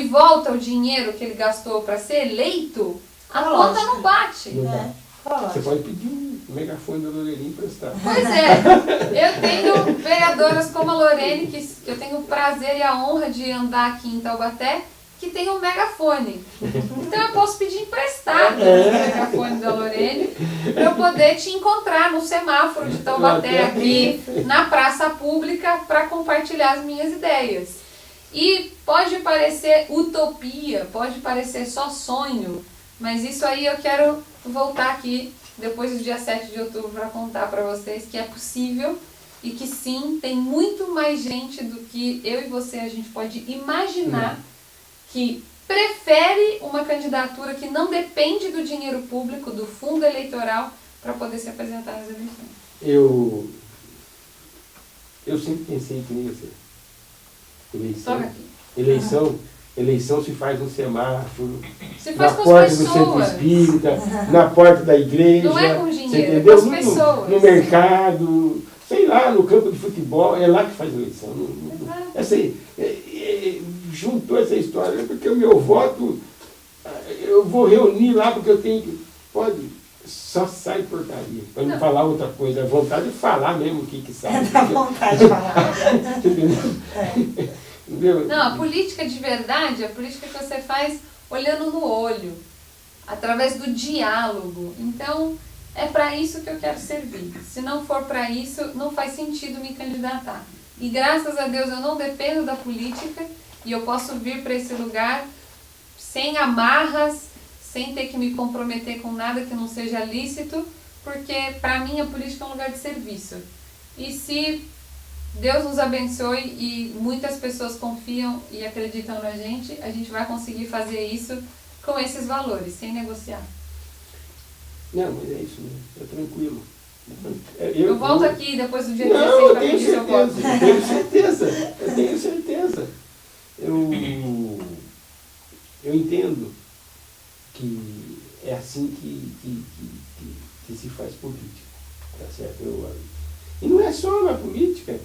volta o dinheiro que ele gastou para ser eleito, a conta não bate. Você pode pedir um megafone da Lorene emprestado. Pois é, eu tenho vereadoras como a Lorene, que eu tenho o prazer e a honra de andar aqui em Taubaté, que tem um megafone. Então eu posso pedir emprestado o megafone da Lorene para eu poder te encontrar no semáforo de Taubaté, aqui na praça pública, para compartilhar as minhas ideias. E pode parecer utopia, pode parecer só sonho, mas isso aí eu quero voltar aqui depois do dia 7 de outubro para contar para vocês que é possível e que sim, tem muito mais gente do que eu e você a gente pode imaginar que prefere uma candidatura que não depende do dinheiro público, do fundo eleitoral, para poder se apresentar nas eleições. Eu sempre pensei que nem você. Eleição se faz no semáforo, se faz na com porta as do centro pessoas. Espírita, na porta da igreja. Não é com dinheiro, entendeu? é com as pessoas. No mercado, sei lá, no campo de futebol, é lá que faz eleição. Juntou essa história, porque o meu voto, eu vou reunir lá porque eu tenho que... Só sai portaria, para não falar outra coisa. A vontade de falar mesmo o que sai. Dá vontade de falar. Entendeu? Não, a política de verdade, a política que você faz olhando no olho, através do diálogo. Então, é para isso que eu quero servir. Se não for para isso, não faz sentido me candidatar. E graças a Deus eu não dependo da política e eu posso vir para esse lugar sem amarras, sem ter que me comprometer com nada que não seja lícito, porque para mim a política é um lugar de serviço. E se Deus nos abençoe e muitas pessoas confiam e acreditam na gente, a gente vai conseguir fazer isso com esses valores, sem negociar. Não, mas é isso mesmo, é tranquilo. Eu volto aqui depois do dia 16 para pedir seu voto. Eu tenho certeza. Eu entendo que é assim que se faz política, tá certo? E não é só na política,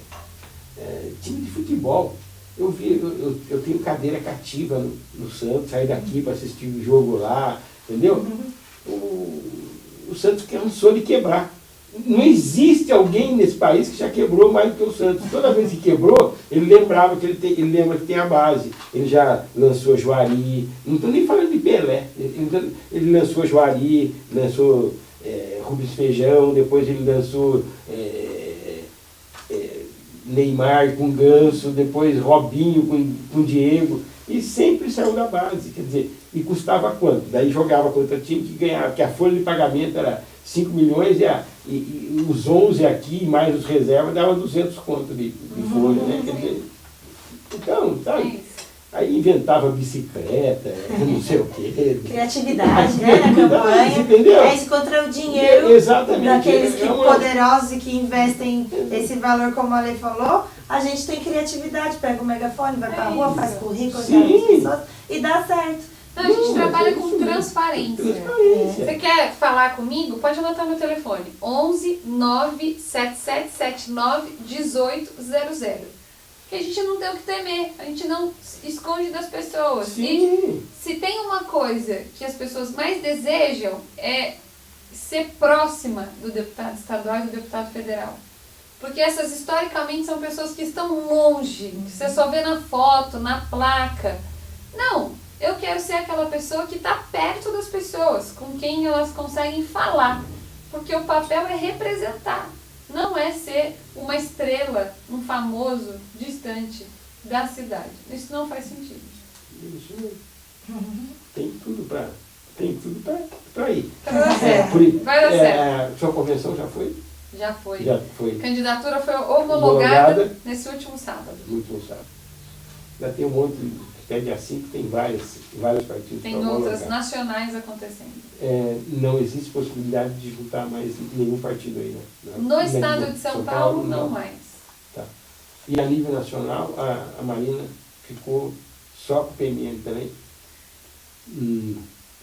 time de futebol. Eu tenho cadeira cativa no Santos, saí daqui para assistir o jogo lá, entendeu? O Santos cansou de quebrar. Não existe alguém nesse país que já quebrou mais do que o Santos. Toda vez que quebrou, ele lembrava que ele lembra que tem a base. Ele já lançou Juari, não estou nem falando de Pelé. Ele lançou Juari, lançou Rubens Feijão, depois ele lançou Neymar com Ganso, depois Robinho com Diego, e sempre saiu da base, quer dizer, e custava quanto? Daí jogava contra time que ganhava, que a folha de pagamento era 5 milhões e os 11 aqui, mais os reservas, dava 200 conto de folha, né? Quer dizer, então, sabe? Aí inventava bicicleta, não sei o quê. Criatividade, né, na campanha. Entendeu? É isso contra o dinheiro daqueles poderosos e que investem esse valor, como a Lei falou. A gente tem criatividade, pega o megafone, vai pra rua, faz currículo, as pessoas e dá certo. Não, a gente trabalha com transparência. Você quer falar comigo? Pode anotar meu telefone. 11 97779 1800. Que a gente não tem o que temer, a gente não esconde das pessoas. Sim. E se tem uma coisa que as pessoas mais desejam é ser próxima do deputado estadual e do deputado federal. Porque essas historicamente são pessoas que estão longe, que você só vê na foto, na placa. Não, eu quero ser aquela pessoa que está perto das pessoas, com quem elas conseguem falar. Porque o papel é representar. Não é ser uma estrela, um famoso distante da cidade. Isso não faz sentido. Isso mesmo. Tem tudo para ir. Vai dar certo. Sua convenção já foi? Já foi. Já foi. A candidatura foi homologada nesse último sábado. No último sábado. Já tem um monte, até dia 5 tem vários partidos. Tem outras nacionais acontecendo. Não existe possibilidade de juntar mais nenhum partido aí, né? No estado de São Paulo, não mais. Tá. E a nível nacional, a Marina ficou só com o PMN também?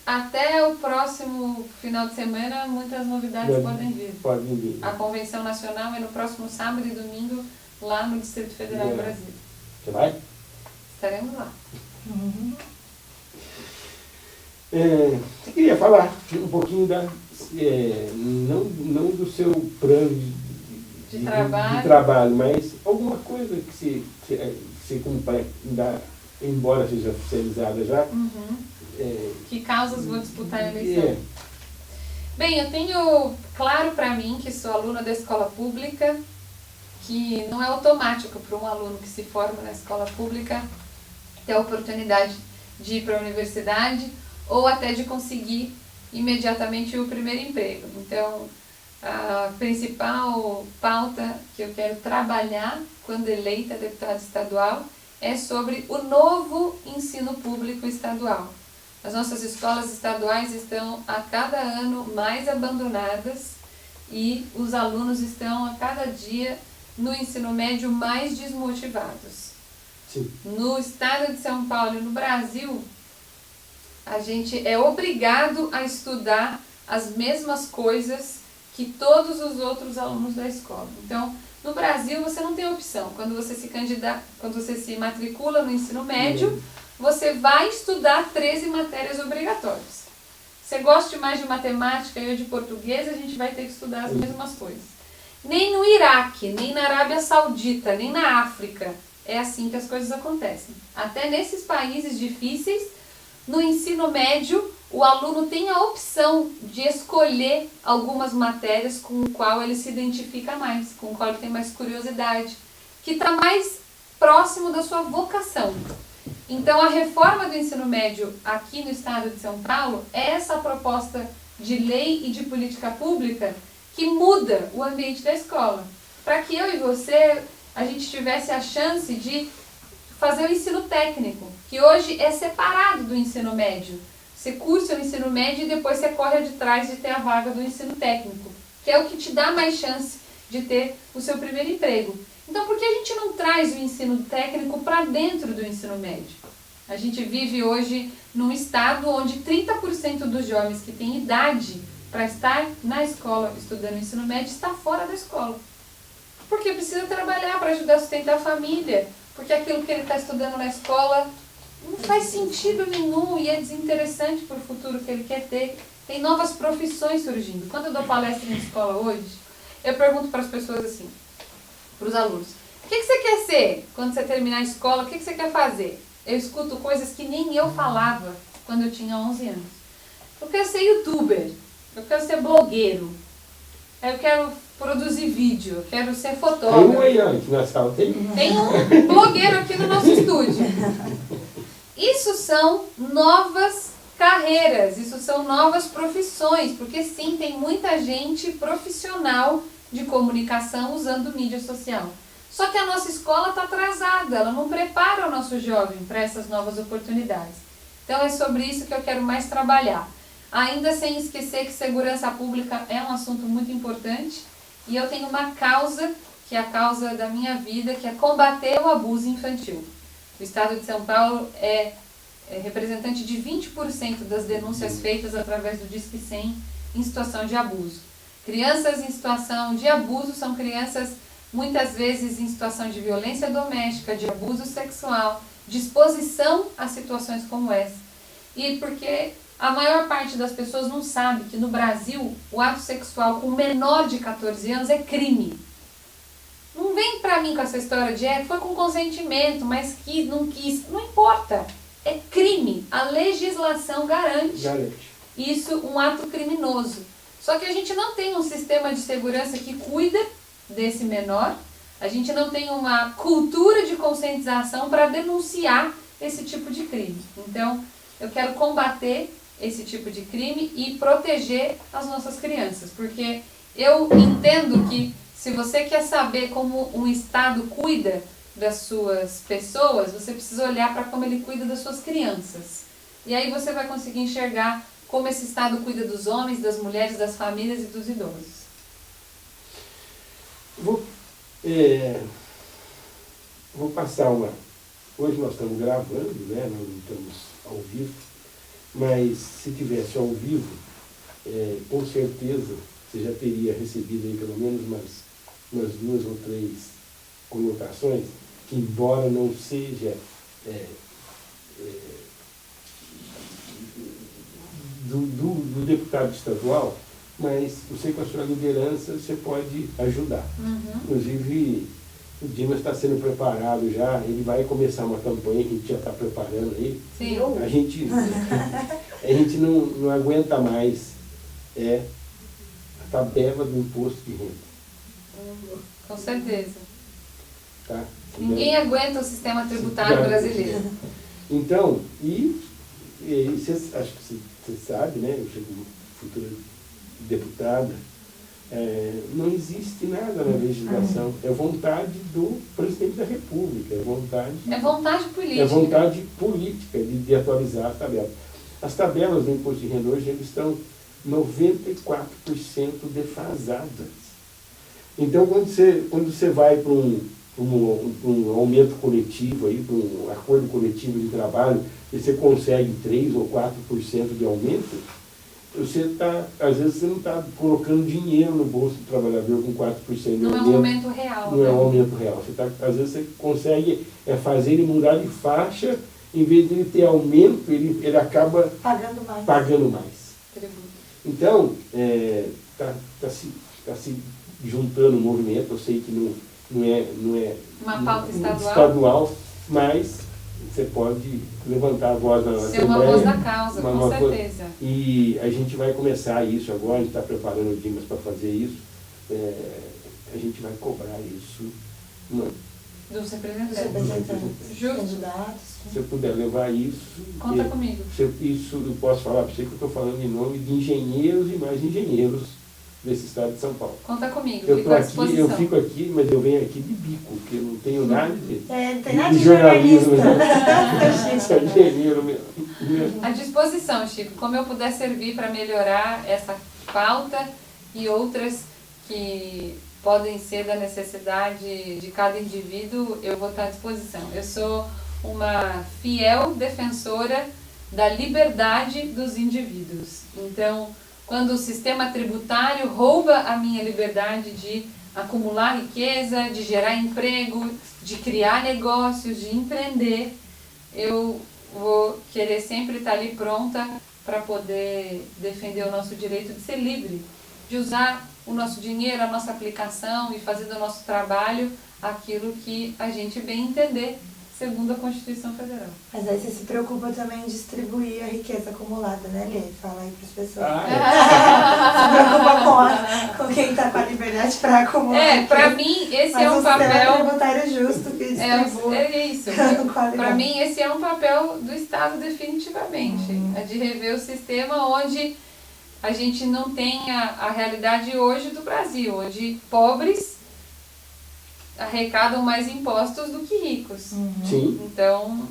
Até o próximo final de semana, muitas novidades podem vir. Podem vir. A convenção nacional é no próximo sábado e domingo, lá no Distrito Federal do Brasil. Você vai? Estaremos lá. Você queria falar um pouquinho não do seu plano de trabalho, mas alguma coisa que você cumpre, embora seja oficializada já. Que causas vou disputar a eleição? Bem, eu tenho claro para mim que sou aluna da escola pública, que não é automático para um aluno que se forma na escola pública ter a oportunidade de ir para a universidade ou até de conseguir imediatamente o primeiro emprego. Então, a principal pauta que eu quero trabalhar quando eleita deputada estadual é sobre o novo ensino público estadual. As nossas escolas estaduais estão a cada ano mais abandonadas e os alunos estão a cada dia no ensino médio mais desmotivados. Sim. No estado de São Paulo e no Brasil, a gente é obrigado a estudar as mesmas coisas que todos os outros alunos da escola. Então, no Brasil, você não tem opção. Quando você se matricula no ensino médio, você vai estudar 13 matérias obrigatórias. Você gosta mais de matemática e eu de português, a gente vai ter que estudar as mesmas coisas. Nem no Iraque, nem na Arábia Saudita, nem na África é assim que as coisas acontecem. Até nesses países difíceis, no ensino médio, o aluno tem a opção de escolher algumas matérias com o qual ele se identifica mais, com o qual ele tem mais curiosidade, que está mais próximo da sua vocação. Então, a reforma do ensino médio aqui no estado de São Paulo é essa proposta de lei e de política pública que muda o ambiente da escola, para que eu e você, a gente tivesse a chance de fazer o ensino técnico, que hoje é separado do ensino médio. Você cursa o ensino médio e depois você corre de trás de ter a vaga do ensino técnico, que é o que te dá mais chance de ter o seu primeiro emprego. Então, por que a gente não traz o ensino técnico para dentro do ensino médio? A gente vive hoje num estado onde 30% dos jovens que têm idade para estar na escola estudando ensino médio está fora da escola. Porque precisa trabalhar para ajudar a sustentar a família, porque aquilo que ele está estudando na escola não faz sentido nenhum e é desinteressante para o futuro que ele quer ter. Tem novas profissões surgindo. Quando eu dou palestra em escola hoje, eu pergunto para as pessoas assim, para os alunos, o que você quer ser quando você terminar a escola? O que você quer fazer? Eu escuto coisas que nem eu falava quando eu tinha 11 anos. Eu quero ser youtuber, eu quero ser blogueiro, eu quero produzir vídeo, eu quero ser fotógrafo. Tem um aí, ó, na sala tem. Tem um blogueiro aqui no nosso estúdio. Isso são novas carreiras, isso são novas profissões, porque sim, tem muita gente profissional de comunicação usando mídia social. Só que a nossa escola está atrasada, ela não prepara o nosso jovem para essas novas oportunidades. Então é sobre isso que eu quero mais trabalhar. Ainda sem esquecer que segurança pública é um assunto muito importante e eu tenho uma causa, que é a causa da minha vida, que é combater o abuso infantil. O estado de São Paulo é representante de 20% das denúncias feitas através do Disque 100 em situação de abuso. Crianças em situação de abuso são crianças muitas vezes em situação de violência doméstica, de abuso sexual, de exposição a situações como essa. E porque a maior parte das pessoas não sabe que no Brasil o ato sexual com menor de 14 anos é crime. Não vem pra mim com essa história de foi com consentimento, mas quis, não quis. Não importa. É crime. A legislação garante isso, um ato criminoso. Só que a gente não tem um sistema de segurança que cuida desse menor. A gente não tem uma cultura de conscientização para denunciar esse tipo de crime. Então, eu quero combater esse tipo de crime e proteger as nossas crianças. Porque eu entendo que se você quer saber como um Estado cuida das suas pessoas, você precisa olhar para como ele cuida das suas crianças. E aí você vai conseguir enxergar como esse Estado cuida dos homens, das mulheres, das famílias e dos idosos. Vou passar uma... Hoje nós estamos gravando, né? Nós não estamos ao vivo, mas se tivesse ao vivo, com certeza você já teria recebido aí pelo menos umas 2 ou 3 conotações, que embora não seja do deputado estadual, mas eu sei que a sua liderança você pode ajudar. Inclusive, o Dimas está sendo preparado já, ele vai começar uma campanha que a gente já está preparando aí. Sim. A gente não aguenta mais a tabela do imposto de renda. Com certeza. Tá? Ninguém aguenta o sistema tributário brasileiro. Então, acho que você sabe, né? Eu sou futura deputada, não existe nada na legislação. É vontade do presidente da República, é vontade política. É vontade política de atualizar a tabela. As tabelas do imposto de renda hoje eles estão 94% defasadas. Então, quando você vai para um aumento coletivo, para um acordo coletivo de trabalho, e você consegue 3 ou 4% de aumento, às vezes você não está colocando dinheiro no bolso do trabalhador com 4% de aumento. Não é um aumento real. Não é um aumento real. Às vezes você consegue fazer ele mudar de faixa, em vez de ele ter aumento, ele acaba pagando mais. Então, está se juntando um movimento, eu sei que não é uma pauta estadual, mas você pode levantar a voz na Ser uma voz da causa, com certeza. E a gente vai começar isso agora, a gente está preparando o Dimas para fazer isso. A gente vai cobrar isso dos representantes. Justo. Se você puder levar isso... Conta comigo. Isso eu posso falar para você que eu estou falando em nome de engenheiros e mais engenheiros desse estado de São Paulo. Conta comigo, fico à disposição. Eu fico aqui, mas eu venho aqui de bico, porque eu não tenho nada não tem nada de jornalismo. Sou engenheiro mesmo. À disposição, Chico. Como eu puder servir para melhorar essa pauta e outras que podem ser da necessidade de cada indivíduo, eu vou estar à disposição. Eu sou uma fiel defensora da liberdade dos indivíduos. Então, quando o sistema tributário rouba a minha liberdade de acumular riqueza, de gerar emprego, de criar negócios, de empreender, eu vou querer sempre estar ali pronta para poder defender o nosso direito de ser livre, de usar o nosso dinheiro, a nossa aplicação e fazer do nosso trabalho aquilo que a gente bem entender, segundo a Constituição Federal. Mas aí você se preocupa também em distribuir a riqueza acumulada, né, Lê? Fala aí para as pessoas. Se preocupa com quem está com a liberdade para acumular. Para mim, esse é um papel... Mas o tributário justo que distribui. É isso. Para mim, esse é um papel do Estado definitivamente. É de rever o sistema onde a gente não tem a realidade hoje do Brasil, onde pobres arrecadam mais impostos do que ricos. Sim. Então,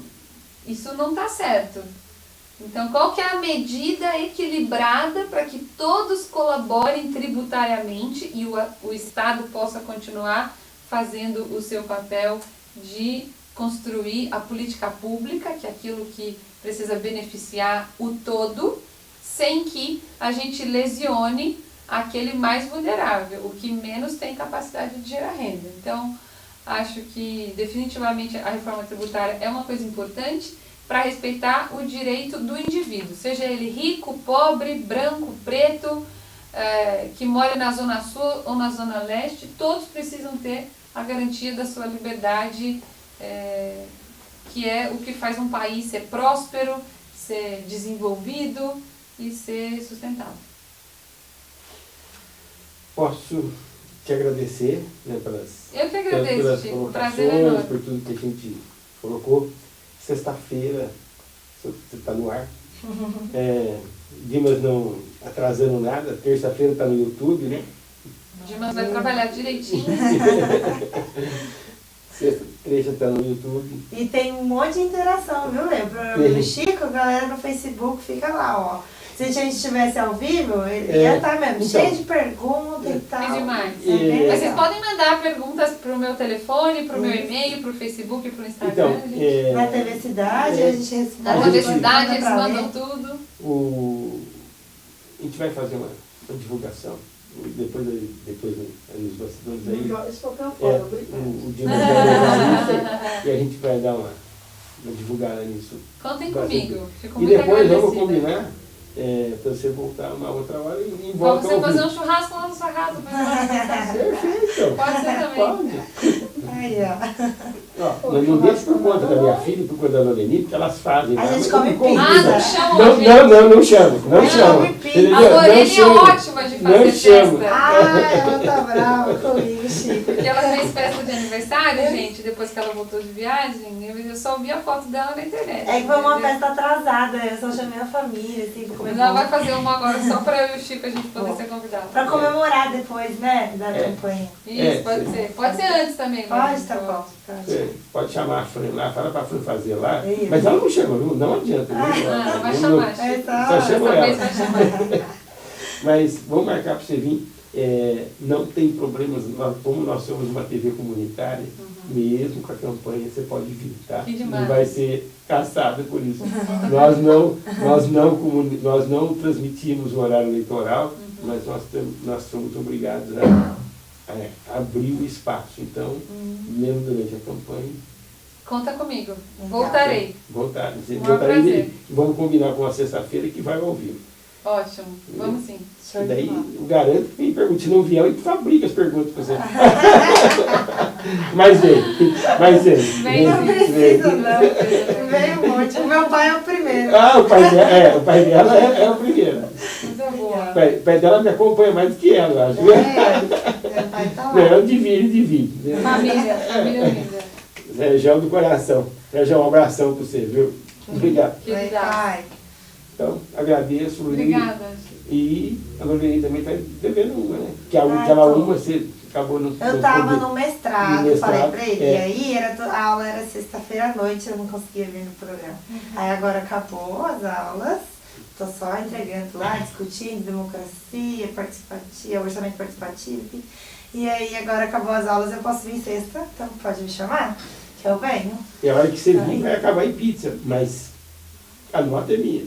isso não está certo. Então, qual que é a medida equilibrada para que todos colaborem tributariamente e o Estado possa continuar fazendo o seu papel de construir a política pública, que é aquilo que precisa beneficiar o todo, sem que a gente lesione aquele mais vulnerável, o que menos tem capacidade de gerar renda. Então, acho que definitivamente a reforma tributária é uma coisa importante para respeitar o direito do indivíduo, seja ele rico, pobre, branco, preto, que mora na Zona Sul ou na Zona Leste, todos precisam ter a garantia da sua liberdade, que é o que faz um país ser próspero, ser desenvolvido e ser sustentável. Posso te agradecer, né, eu que agradeço, pelas Chico, prazer é enorme. Por tudo que a gente colocou. Sexta-feira, você está no ar. Dimas não atrasando nada, terça-feira está no YouTube, né? Dimas vai trabalhar direitinho. Sexta-feira está no YouTube. E tem um monte de interação, viu, Lê? Pro Chico, a galera no Facebook fica lá, ó. Se a gente estivesse ao vivo, ele ia estar mesmo, então, cheio de perguntas e tal. É demais. Mas vocês podem mandar perguntas pro meu telefone, pro meu e-mail, pro Facebook, pro Instagram. Então, na TV Cidade, a gente responde. Na TV Cidade, eles mandam tudo. A gente vai fazer uma divulgação. Depois nos bastidores aí. O Dimas vai levar isso e a gente vai dar uma divulgada nisso. Contem comigo. Fico e muito depois agradecida. vamos combinar para você voltar uma outra hora e volta. Vamos fazer um churrasco lá na sua casa. Perfeito. Pode ser também. Mas não deixe por conta da minha filha e por conta da Loreni, porque elas fazem. A gente come pizza. Não chama. Não chama. Não chama. A Loreni é ótima de fazer festa. Ela tá brava comigo, Chico. Porque ela fez festa de aniversário, gente, depois que ela voltou de viagem, eu só vi a foto dela na internet. É que foi uma festa atrasada, eu só chamei a família, assim, pra comemorar. Ela vai fazer uma agora só pra eu e o Chico a gente poder ser convidado. Pra comemorar depois, né, da campanha. Isso, pode ser. Pode ser antes também. Pode, tá bom. Pode chamar a Fran lá, fala pra Fran fazer lá. Mas ela não chama, viu? Não adianta. Não, vai chamar. Só chama ela. Vai chamar. Mas vamos marcar para você vir. Não tem problemas, como nós somos uma TV comunitária, mesmo com a campanha você pode vir, tá? Não vai ser caçado por isso. Nós não transmitimos o horário eleitoral, mas nós somos obrigados a abrir o espaço. Então, mesmo durante a campanha... Conta comigo. Voltarei. Voltarei. Vamos combinar com a sexta-feira que vai ao vivo. Ótimo. Vamos sim. E daí, eu garanto que quem pergunta, se não vier, eu fabrico as perguntas para você. Mas vem. Não precisa, não. Veio um monte. O meu pai é o primeiro. O pai dela é o primeiro. Muito boa. O pai dela me acompanha mais do que ela, eu acho. Meu pai tá lá. Não, eu divide. Né? Família unida. Região do coração. Região, um abração pra você, viu? Obrigado. Oi, pai. Então, agradeço, Lorene. Obrigada. E a Lorene também está devendo uma, né? Que aquela uma você acabou no. Eu estava no mestrado, falei pra ele. É. E aí a aula era sexta-feira à noite, eu não conseguia vir no programa. Aí agora acabou as aulas, tô só entregando lá, discutindo democracia, participativa, orçamento participativo. E aí agora acabou as aulas, eu posso vir sexta, então pode me chamar, que eu venho. E a hora que você vir vai acabar em pizza, mas a nota é minha.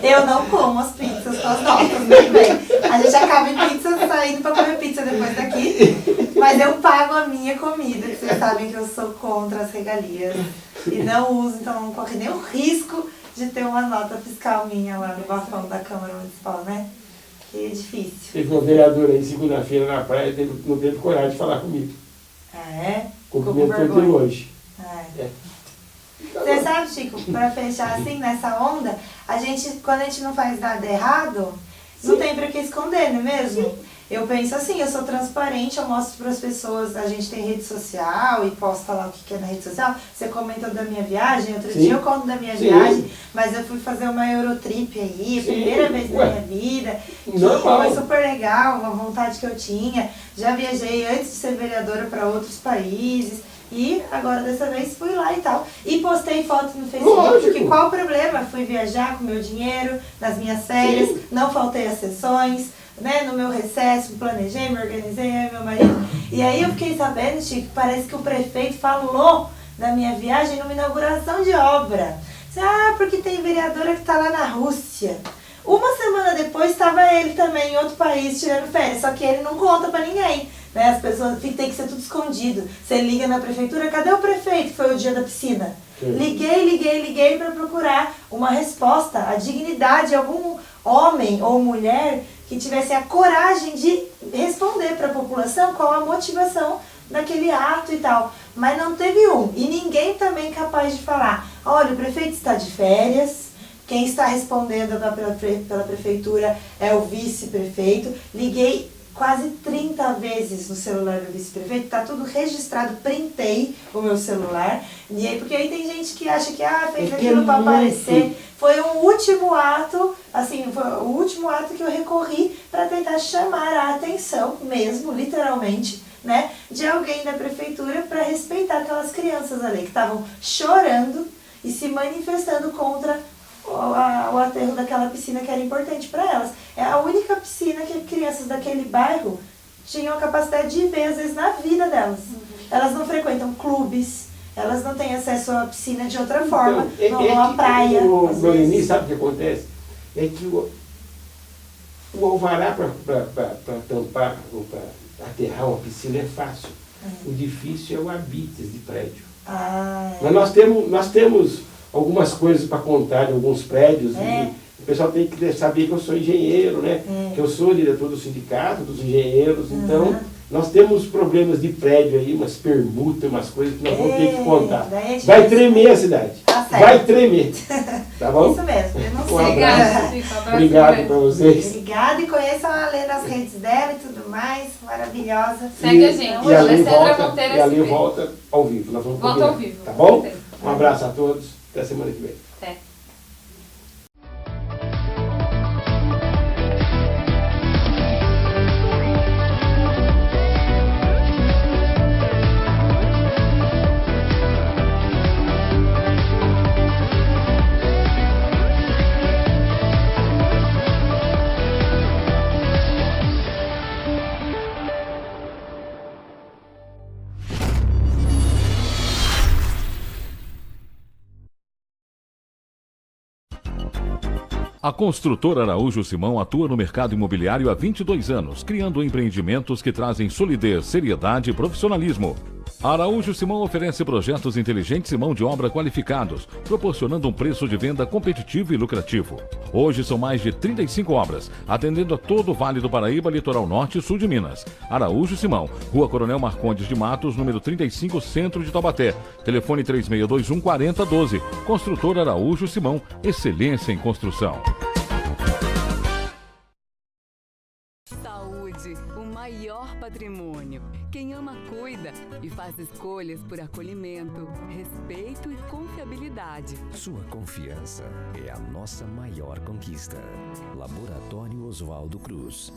Eu não como as pizzas com as notas, muito bem. A gente acaba em pizza saindo pra comer pizza depois daqui. Mas eu pago a minha comida, que vocês sabem que eu sou contra as regalias. E não uso, então não corre nem o risco de ter uma nota fiscal minha lá no balcão da Câmara Municipal, né? Que é difícil. Teve um vereador aí segunda-feira na praia, não teve coragem de falar comigo. Ah, é? Cumprimento foi de hoje. É. Você sabe, Chico, pra fechar assim, nessa onda, quando a gente não faz nada errado, não tem pra que esconder, não é mesmo? Sim. Eu penso assim, eu sou transparente, eu mostro pras pessoas, a gente tem rede social e posta lá o que é na rede social. Você comentou da minha viagem, outro dia eu conto da minha viagem, mas eu fui fazer uma Eurotrip aí, primeira vez na minha vida, que foi super legal, uma vontade que eu tinha. Já viajei antes de ser vereadora para outros países. E agora dessa vez fui lá e tal. E postei foto no Facebook, porque qual o problema? Fui viajar com meu dinheiro, nas minhas férias, não faltei às sessões, né? No meu recesso, me planejei, me organizei, eu e meu marido. E aí eu fiquei sabendo, Chico, parece que o prefeito falou da minha viagem numa inauguração de obra. Porque tem vereadora que tá lá na Rússia. Uma semana depois estava ele também em outro país tirando férias, só que ele não conta pra ninguém. Né? As pessoas tem que ser tudo escondido. Você liga na prefeitura, cadê o prefeito? Foi o dia da piscina. Liguei para procurar uma resposta, a dignidade de algum homem ou mulher que tivesse a coragem de responder para a população qual a motivação daquele ato e tal. Mas não teve um. E ninguém também capaz de falar, olha, o prefeito está de férias, quem está respondendo pela prefeitura é o vice-prefeito. Liguei quase 30 vezes no celular do vice-prefeito, tá tudo registrado, printei o meu celular. E aí, porque aí tem gente que acha que fez aquilo para aparecer. Foi o último ato, assim, foi o último ato que eu recorri para tentar chamar a atenção, mesmo, literalmente, né, de alguém da prefeitura para respeitar aquelas crianças ali que estavam chorando e se manifestando contra o aterro daquela piscina que era importante para elas. É a única piscina que crianças daquele bairro tinham a capacidade de ver, às vezes, na vida delas. Elas não frequentam clubes, elas não têm acesso à piscina de outra forma, não vão à praia. Lorene, sabe o que acontece? É que o alvará para tampar ou para aterrar uma piscina é fácil. O difícil é o habites de prédio. Mas nós temos algumas coisas para contar de alguns prédios. E o pessoal tem que saber que eu sou engenheiro, né? Que eu sou diretor do sindicato dos engenheiros. Então, nós temos problemas de prédio aí, umas permutas, umas coisas que nós vamos ter que contar. Vai tremer a cidade. Vai tremer. Tá bom? Isso mesmo. Eu não sei. Obrigado para vocês. Obrigada, e conheçam a Lê nas redes dela e tudo mais. Maravilhosa. Segue a gente. E ali volta ao vivo. Nós vamos volta ao vivo. Tá bom? Um abraço a todos. Até a semana que vem. Até. A construtora Araújo Simão atua no mercado imobiliário há 22 anos, criando empreendimentos que trazem solidez, seriedade e profissionalismo. Araújo Simão oferece projetos inteligentes e mão de obra qualificados, proporcionando um preço de venda competitivo e lucrativo. Hoje são mais de 35 obras, atendendo a todo o Vale do Paraíba, Litoral Norte e Sul de Minas. Araújo Simão, Rua Coronel Marcondes de Matos, número 35, Centro de Taubaté. Telefone 3621-4012. Construtor Araújo Simão, excelência em construção. Saúde, o maior patrimônio. Quem ama, cuida e faz escolhas por acolhimento, respeito e confiabilidade. Sua confiança é a nossa maior conquista. Laboratório Oswaldo Cruz.